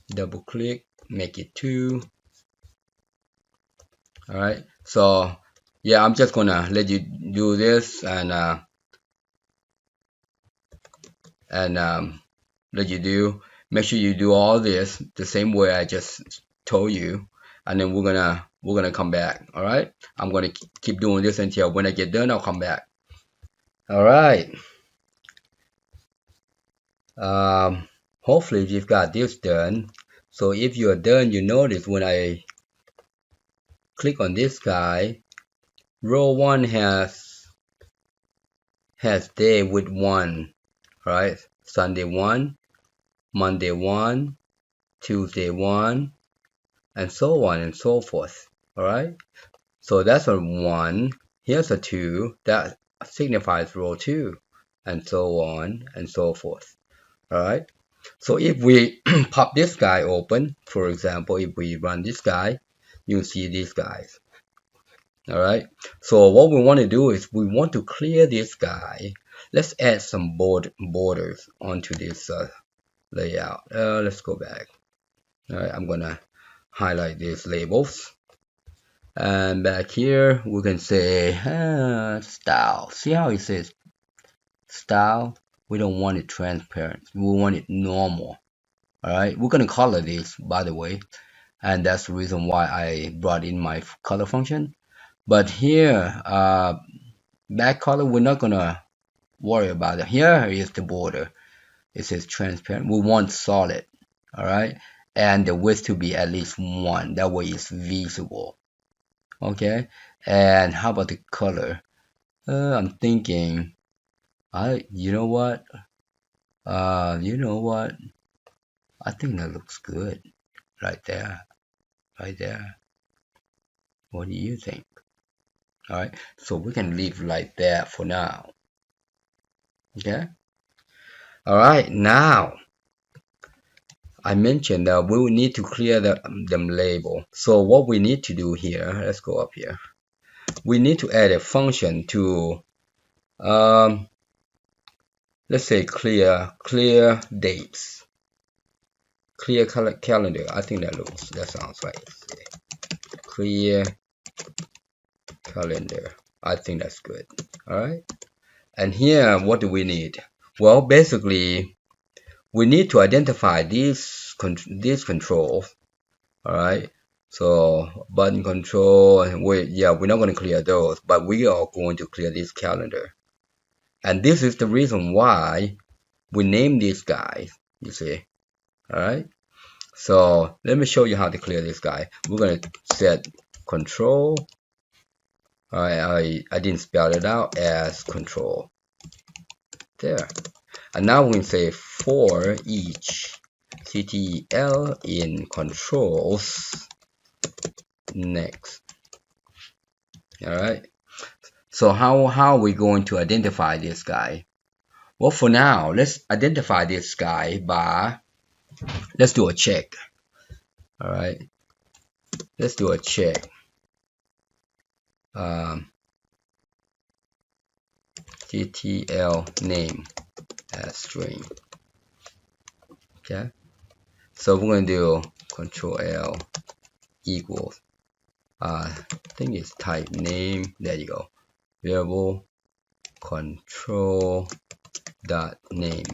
double click, make it 2. All right, so yeah, I'm just gonna let you do this and let you do. Make sure you do all this the same way I just told you, and then we're gonna come back. All right, I'm gonna keep doing this until when I get done, I'll come back. All right. Hopefully you've got this done. So if you're done, you notice when I click on this guy, row 1 has day with 1, right? Sunday 1, Monday 1, Tuesday 1, and so on and so forth. All right. So that's a 1. Here's a 2 that signifies row 2, and so on and so forth. All right. So if we pop this guy open, for example, if we run this guy, you see these guys. All right. So what we want to do is we want to clear this guy. Let's add some borders onto this layout. Let's go back. All right. I'm gonna highlight these labels, and back here we can say style. See how it says style? We don't want it transparent. We want it normal. All right, we're gonna color this, by the way, and that's the reason why I brought in my color function. But here, back color, we're not gonna worry about it. Here is the border. It says transparent. We want solid. All right, and the width to be at least 1. That way it's visible. Okay, and how about the color? I'm thinking, you know what? I think that looks good right there. What do you think? All right, so we can leave like that for now. Okay. All right, now I mentioned that we will need to clear them label. So what we need to do here, let's go up here. We need to add a function to let's say clear dates, clear calendar. I think that sounds right. Clear calendar. I think that's good. All right. And here, what do we need? Well, basically, we need to identify these controls. All right. So button control, and we're not going to clear those, but we are going to clear this calendar. And this is the reason why we name these guys. You see. All right. So let me show you how to clear this guy. We're going to set control. All right. I didn't spell it out as control. There. And now we can say for each ctl in controls next. All right. So how are we going to identify this guy? Well, for now, let's identify this guy by, let's do a check. All right. Let's do a check. ctl name as string. Okay, so we're going to do control L equals I think it's type name. There you go. Variable control dot name.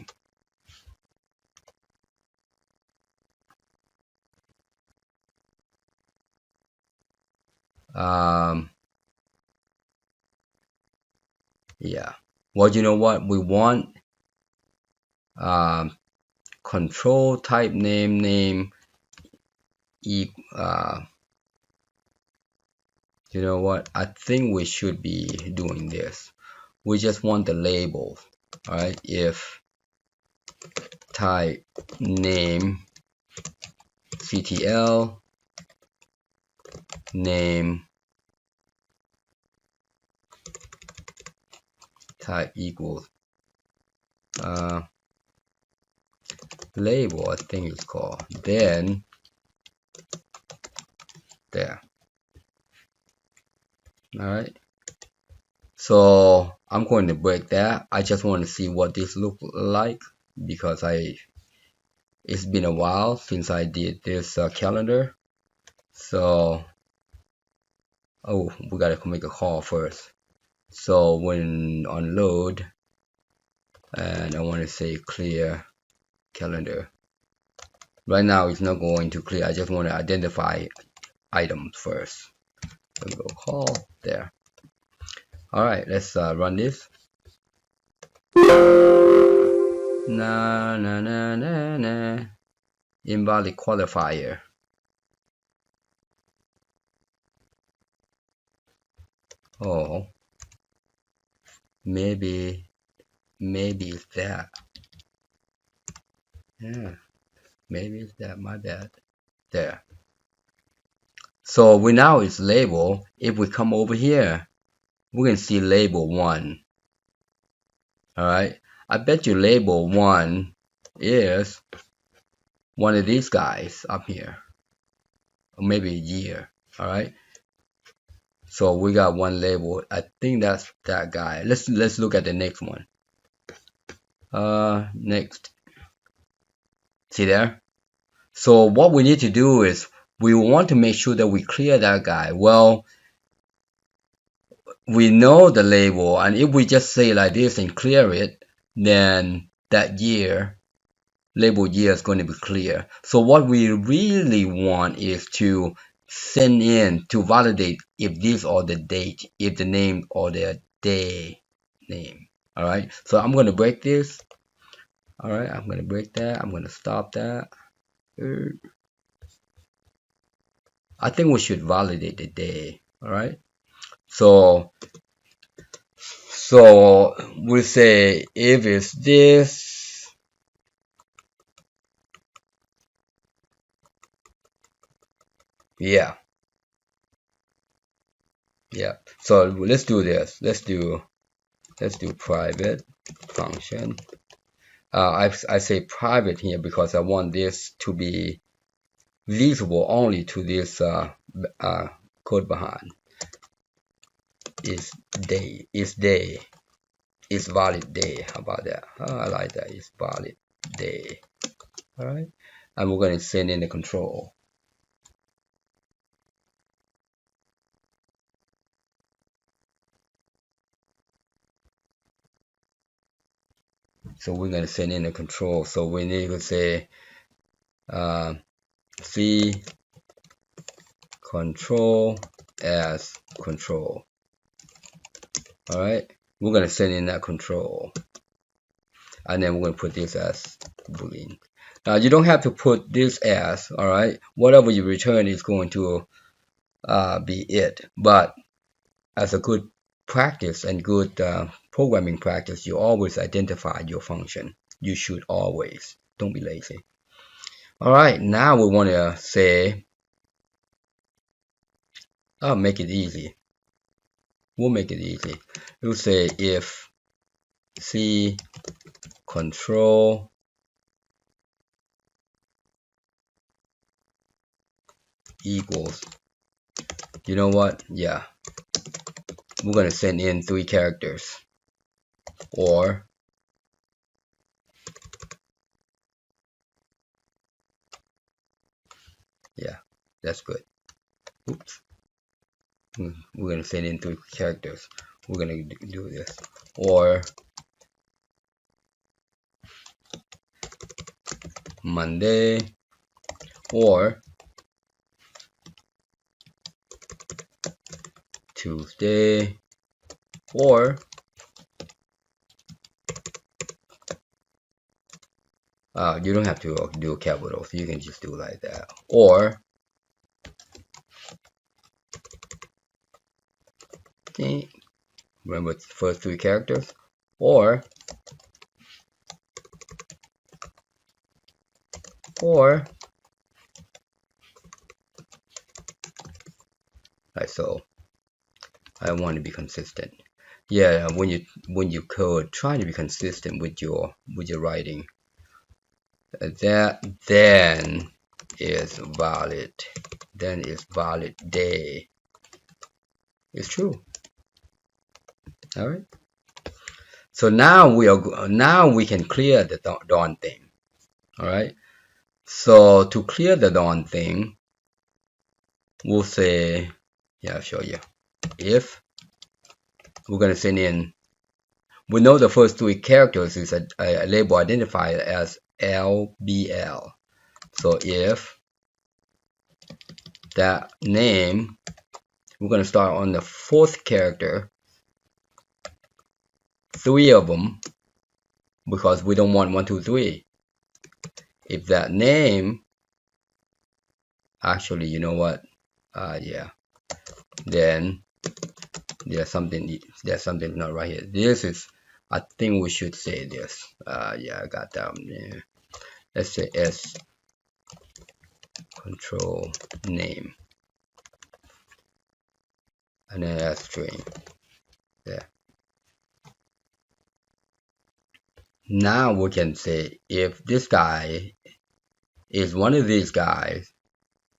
Yeah. Well, you know what we want? Control type name you know what? I think we should be doing this. We just want the label. All right. If type name ctl name type equals label, I think it's called, then there. All right, so I'm going to break that. I just want to see what this look like because it's been a while since I did this calendar. So we gotta make a call first. So when on load, and I want to say clear calendar. Right now it's not going to clear. I just want to identify items first. So go call there. All right, let's run this. Invalid qualifier. Oh, maybe it's that. Yeah, maybe it's that. My bad. There. So we now is label. If we come over here, we can see label 1. All right. I bet you label 1 is one of these guys up here, or maybe a year. All right. So we got one label. I think that's that guy. Let's look at the next one. Next. See there? So what we need to do is we want to make sure that we clear that guy. Well, we know the label, and if we just say like this and clear it, then that year, label year is going to be clear. So what we really want is to send in to validate if this or the date, if the name or the day name. All right. So I'm going to break this. All right. I'm going to break that. I'm going to stop that. I think we should validate the day. All right. So we say if it's this, yeah. So let's do this. Let's do private function. I say private here because I want this to be visible only to this code behind. Is day, is valid day. How about that? I like that. It's valid day. All right, and we're going to send in the control. So we're going to send in the control. So we need to say C control as control. All right, we're going to send in that control, and then we're going to put this as boolean. Now you don't have to put this as, all right, whatever you return is going to be it. But as a good practice and good programming practice, you always identify your function. You should always. Don't be lazy. All right, now we want to say, I'll make it easy. We'll make it easy. We'll say if C control equals, you know what? Yeah, we're going to send in 3 characters, or yeah, that's good. Oops. We're going to send in 3 characters. We're going to do this, or Monday, or Tuesday, or you don't have to do capitals. You can just do like that. Or okay, remember the first 3 characters. Or like so. I want to be consistent. Yeah, when you code, try to be consistent with your writing. That then is valid. Then is valid day. It's true. All right. So now we can clear the dawn thing. All right. So to clear the dawn thing, we'll say, yeah, I'll show you. If we're gonna send in, we know the first 3 characters is a label identifier as LBL. So if that name, we're going to start on the 4th character, 3 of them, because we don't want 1, 2, 3. If that name, actually, you know what? Yeah, then there's something not right here. This is, I think we should say this. Yeah, I got that one. Yeah. Let's say S control name, and then S string. Yeah. Now we can say if this guy is one of these guys,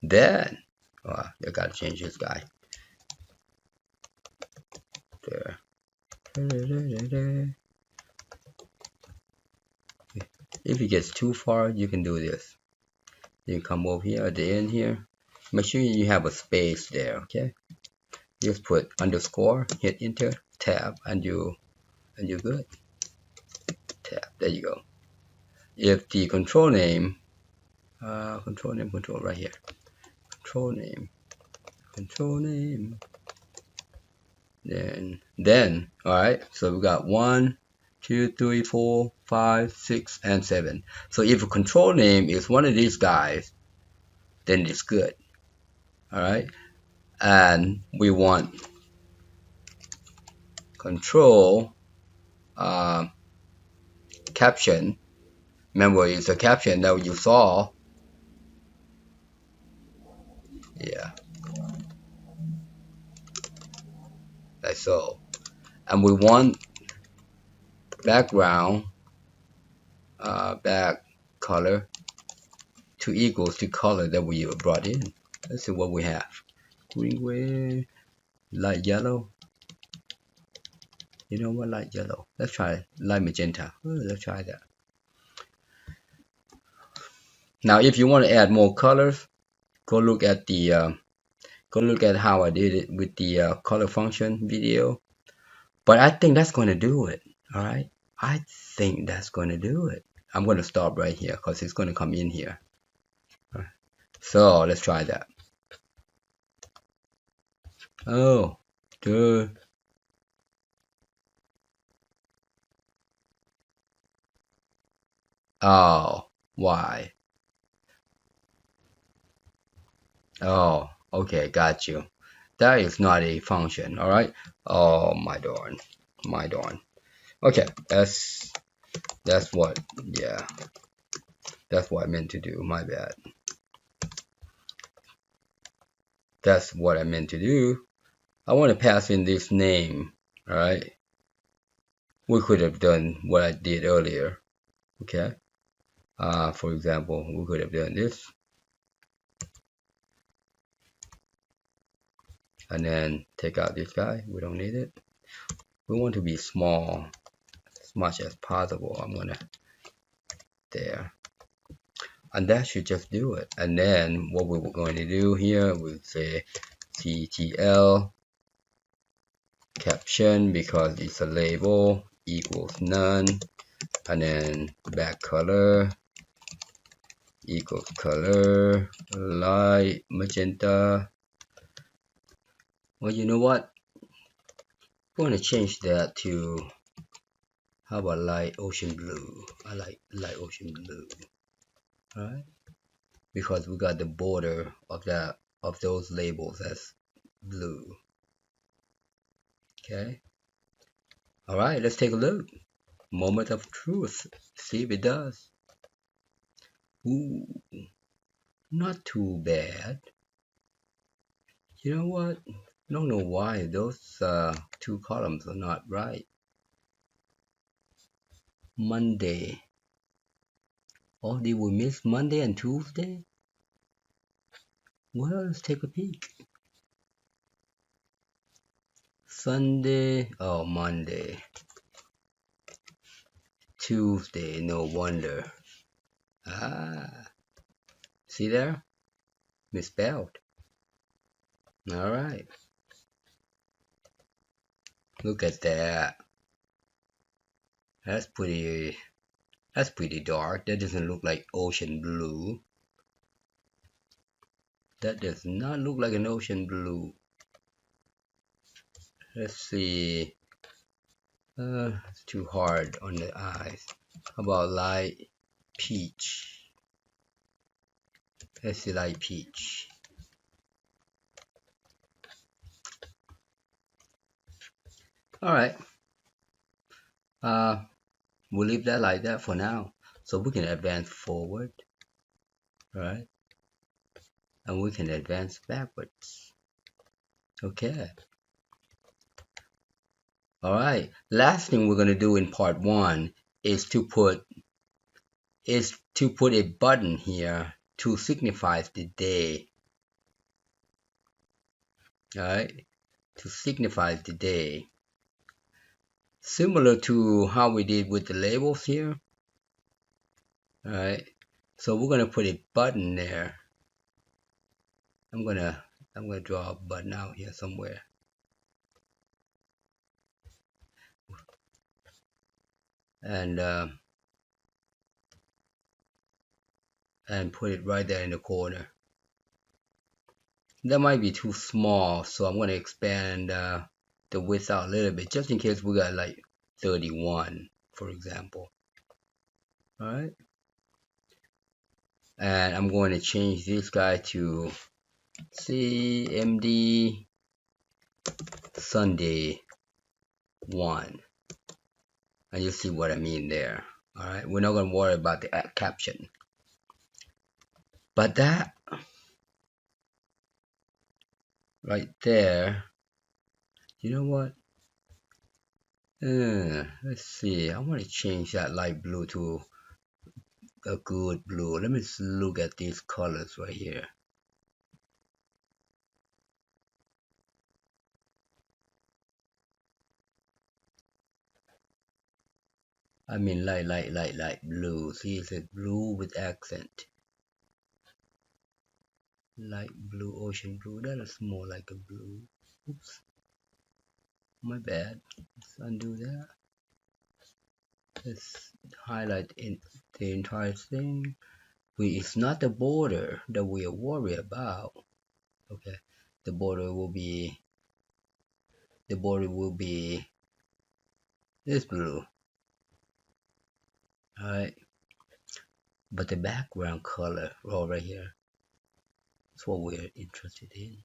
then I gotta change this guy. There. If it gets too far, you can do this. You can come over here at the end here. Make sure you have a space there, okay? Just put underscore, hit enter, tab, and you're good. Tab, there you go. If the control name, control right here. Control name. Then, all right. So we got 1, 2, 3, 4, 5, 6, and 7. So if a control name is one of these guys, then it's good. All right. And we want control caption. Remember, it's a caption that you saw. Yeah. Like so. And we want background back color to equals the color that we brought in. Let's see what we have. Green, gray, light yellow. You know what? Light yellow. Let's try light magenta. Let's try that. Now, if you want to add more colors, go look at the how I did it with the color function video. But I think that's going to do it. All right. I think that's going to do it. I'm going to stop right here because it's going to come in here. All right. So let's try that. Oh, good. Oh, why? Oh, okay, got you. That is not a function, all right? Oh, my darn. Okay, that's what, yeah. That's what I meant to do, my bad. That's what I meant to do. I want to pass in this name, all right? We could have done what I did earlier, okay? For example, we could have done this. and then take out this guy. We don't need it. We want to be small as much as possible. I'm gonna there, and that should just do it. And then what we were going to do here, we'll say TTL caption, because it's a label, equals none, and then back color equals color light magenta. Well, you know what? I'm going to change that to, how about light ocean blue? I like light ocean blue, right? Because we got the border of those labels as blue. Okay. All right, let's take a look. Moment of truth. See if it does. Ooh, not too bad. You know what? I don't know why those two columns are not right. Monday. Oh, did we miss Monday and Tuesday? Well, let's take a peek. Sunday. Oh, Monday. Tuesday. No wonder. Ah, see there? Misspelled. All right. Look at that. That's pretty dark. That doesn't look like ocean blue. That does not look like an ocean blue. Let's see. It's too hard on the eyes. How about light peach? Let's see, light peach. All right. We'll leave that like that for now. So we can advance forward, right? And we can advance backwards. Okay. All right. Last thing we're gonna do in part one is to put a button here to signify the day. All right. To signify the day. Similar to how we did with the labels here. All right. So we're gonna put a button there. I'm gonna draw a button out here somewhere. And put it right there in the corner. That might be too small, so I'm going to expand the width out a little bit, just in case we got like 31, for example. All right. And I'm going to change this guy to CMD Sunday 1. And you'll see what I mean there. All right. We're not going to worry about the caption. But that right there, you know what? Let's see. I want to change that light blue to a good blue. Let me look at these colors right here. I mean light blue. See, it's a blue with accent. Light blue, ocean blue. That is more like a blue. Oops. My bad. Let's undo that. Let's highlight in the entire thing. It's not the border that we are worried about. Okay. The border will be this blue. Alright. But the background color right here is what we're interested in.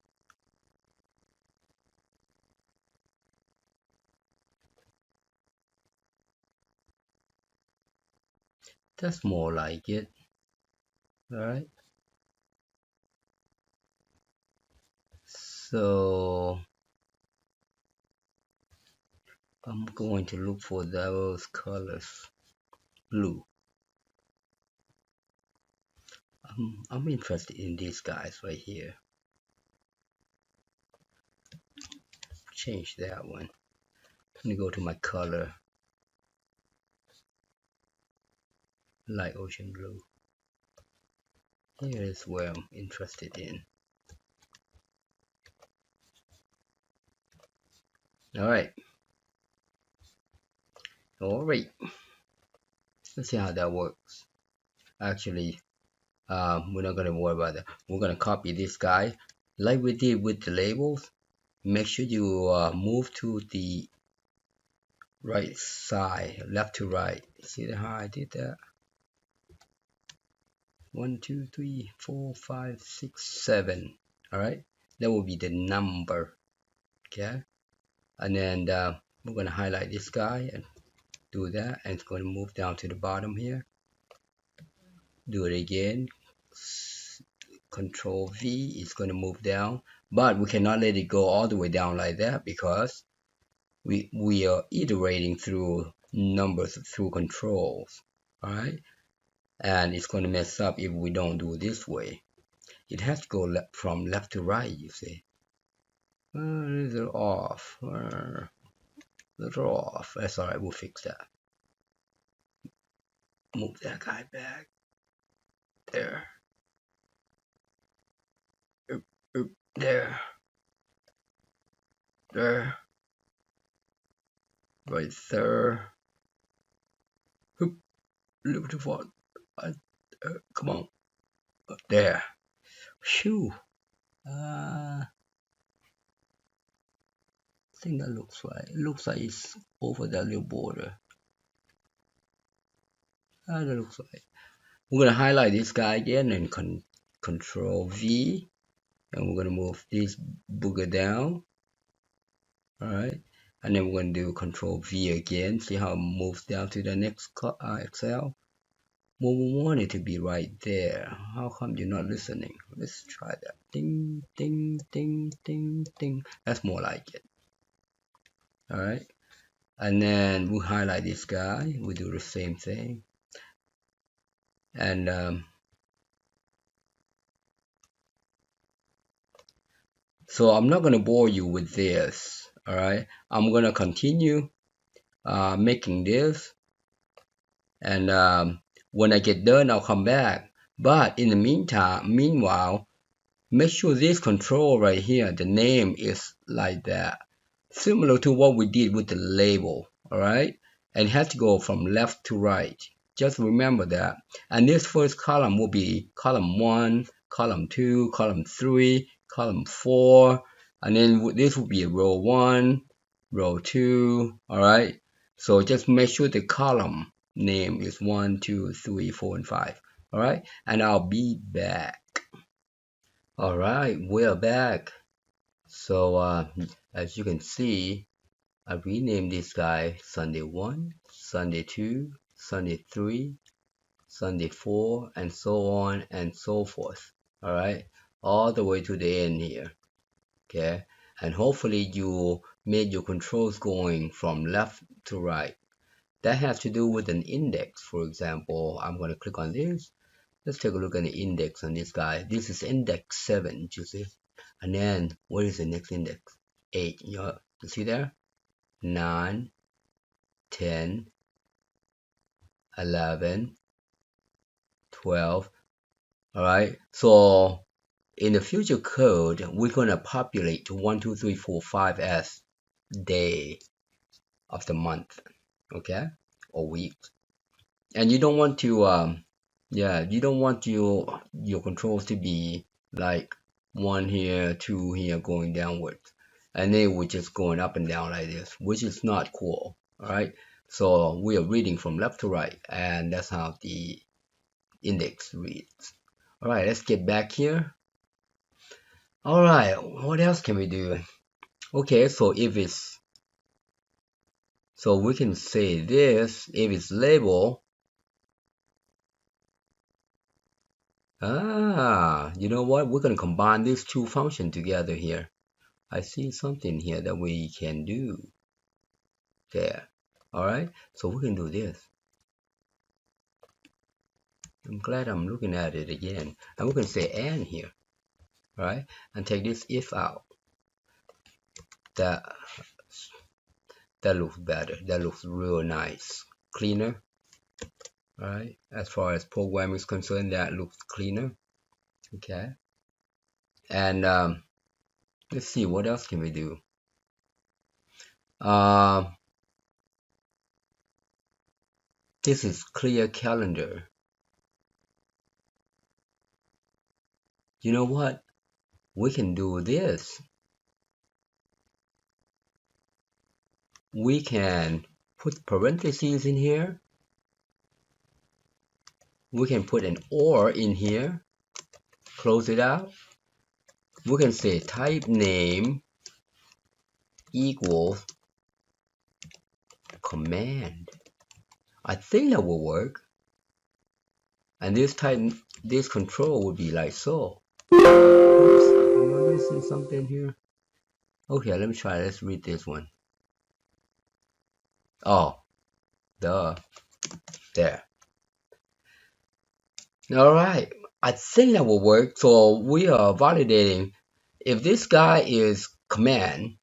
That's more like it. Alright. So I'm going to look for those colors. Blue. I'm interested in these guys right here. change that one. Let me go to my color, light ocean blue. Here is where I'm interested in. Alright. Alright. Let's see how that works. Actually, we're not going to worry about that. We're going to copy this guy like we did with the labels. Make sure you move to the right side, left to right. See how I did that? 1, 2, 3, 4, 5, 6, 7. Alright, that will be the number. Okay, and then we're going to highlight this guy and do that, and it's going to move down to the bottom here. Do it again. Control V is going to move down, but we cannot let it go all the way down like that because we are iterating through numbers through controls. Alright, and it's going to mess up if we don't do it this way. It has to go from left to right, you see. A little off. Little off. That's alright, we'll fix that. Move that guy back. There. There. There. Right there. Oop. A little too far. Come on. There. Shoo. I think that looks right. It looks like it's over that little border. That looks right. We're going to highlight this guy again and control V. And we're going to move this booger down. Alright. And then we're going to do control V again. See how it moves down to the next Excel? Well, we want it to be right there. How come you're not listening? Let's try that. Ding, ding, ding, ding, ding. That's more like it. Alright. And then we'll highlight this guy. We'll do the same thing. And so I'm not going to bore you with this. Alright. I'm going to continue making this. And when I get done, I'll come back. But in the meanwhile, make sure this control right here, the name is like that. Similar to what we did with the label, alright? And it has to go from left to right. Just remember that. And this first column will be column 1, column 2, column 3, column 4. And then this will be row 1, row 2, alright? So just make sure the column name is 1, 2, 3, 4, and 5. Alright, and I'll be back. Alright, we're back. So as you can see, I renamed this guy Sunday 1, Sunday 2, Sunday 3, Sunday 4, and so on and so forth. Alright, all the way to the end here. Okay, and hopefully you made your controls going from left to right. That has to do with an index. For example, I'm going to click on this. Let's take a look at the index on this guy. This is index 7, you see. And then what is the next index? 8. You see there? 9, 10, 11, 12. Alright, so in the future code, we're going to populate to 1, 2, 3, 4, 5 as day of the month. Okay, or week. And you don't want to you don't want your controls to be like 1 here, 2 here, going downwards, and they were just going up and down like this, which is not cool. All right, so we are reading from left to right, and that's how the index reads. All right, let's get back here. All right, what else can we do? Okay, so if it's we can say this, if it's label. You know what? We're going to combine these two functions together here. I see something here that we can do. There. Alright, so we can do this. I'm glad I'm looking at it again. And we can say and here. Alright, and take this if out. that that looks better. That looks real nice, cleaner. All right, as far as programming is concerned, that looks cleaner. Okay, and let's see, what else can we do? This is clear calendar. You know what? We can do this. We can put parentheses in here. We can put an or in here. Close it out. We can say type name equals command. I think that will work. And this control would be like so. Oops, am I missing something here? Okay, let me try. Let's read this one. Oh, duh. There. All right. I think that will work. So we are validating if this guy is command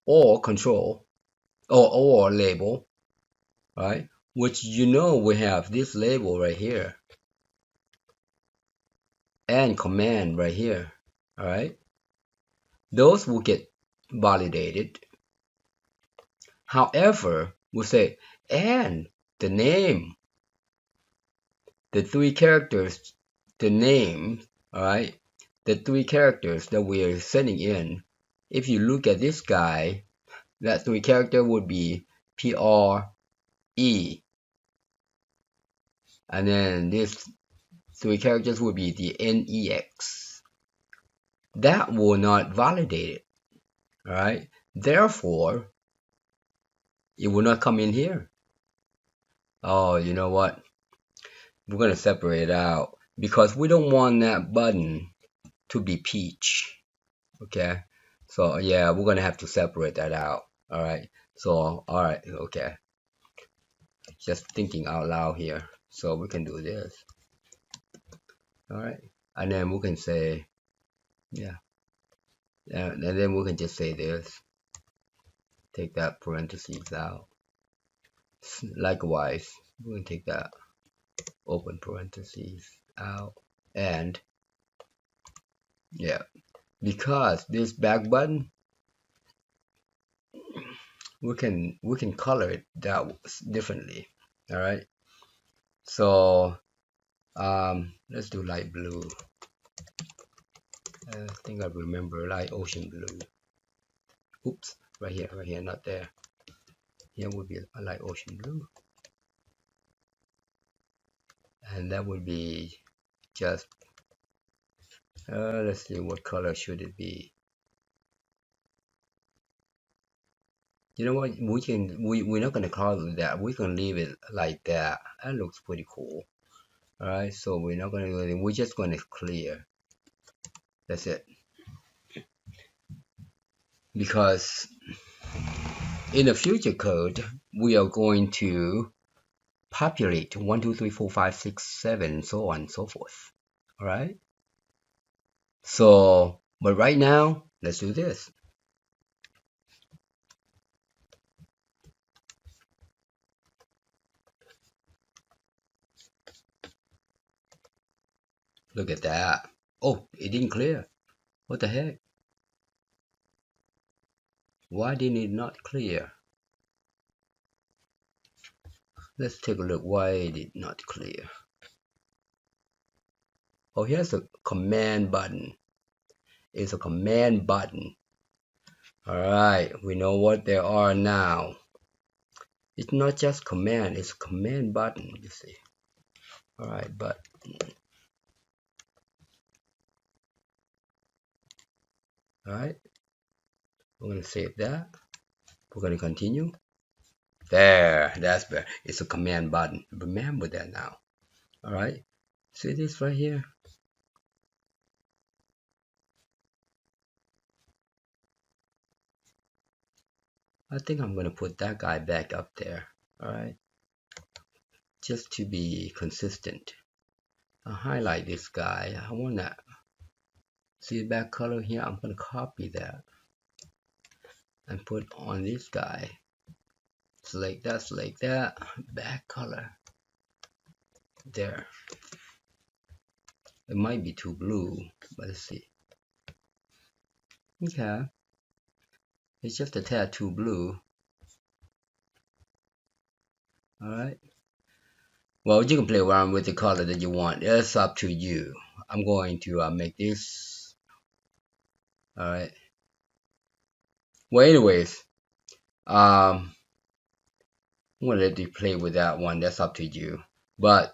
or control or label, right? Which we have this label right here and command right here. All right. Those will get validated. However, we'll say and the name, the three characters, the name, all right, the three characters that we are sending in. If you look at this guy, that three character would be PRE, and then this three characters would be the NEX. That will not validate it, all right? Therefore, it will not come in here. Oh, you know what? We're going to separate it out because we don't want that button to be peach. Okay, so yeah, we're going to have to separate that out. All right, so all right, okay, just thinking out loud here. So we can do this. All right, and then we can say, yeah, and then we can just say this. Take that parentheses out. Likewise, we can take that open parentheses out, and yeah, because this back button, we can color it that differently. All right, so let's do light blue. I think I remember light ocean blue. Oops, right here, not there. Here would be a light ocean blue, and that would be just let's see, what color should it be? You know what? We're not gonna color that. We can leave it like that. That looks pretty cool. All right, so we're not gonna do anything. We're just gonna clear. That's it. Because in the future code, we are going to populate 1, 2, 3, 4, 5, 6, 7, so on and so forth. All right. So, but right now, let's do this. Look at that. Oh, it didn't clear. What the heck? Why didn't it not clear? Let's take a look why it did not clear. Oh, here's a command button. It's a command button. All right, we know what there are now. It's not just command, it's a command button, you see. All right, but all right, we're going to save that. We're going to continue. There, that's better. It's a command button. Remember that now. All right, see this right here? I think I'm going to put that guy back up there. All right, just to be consistent. I'll highlight this guy. I want that. See the back color here? I'm going to copy that. and put on this guy. Select that, back color. There. It might be too blue, but let's see. Okay. It's just a tad too blue. Alright. Well, you can play around with the color that you want. It's up to you. I'm going to make this. Alright. Well, anyways, I'm gonna let you play with that one. That's up to you. But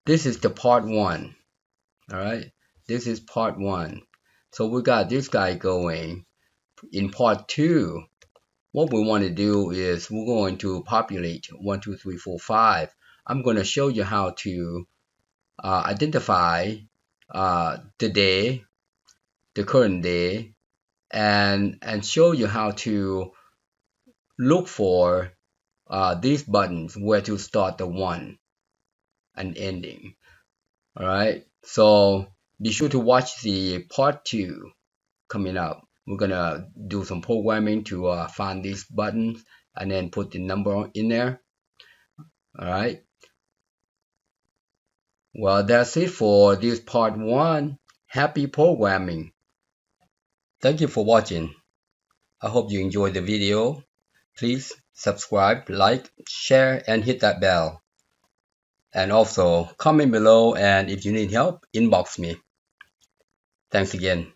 this is the part one. Alright. This is part one. So we got this guy going. In part two, what we want to do is we're going to populate 1, 2, 3, 4, 5. I'm going to show you how to identify the day, the current day, and show you how to look for these buttons, where to start the one and ending. All right, so be sure to watch the part 2 coming up. We're gonna do some programming to find these buttons and then put the number in there. All right. Well, that's it for this part 1. Happy programming. Thank you for watching. I hope you enjoyed the video. Please subscribe, like, share, and hit that bell. And also comment below, and if you need help, inbox me. Thanks again.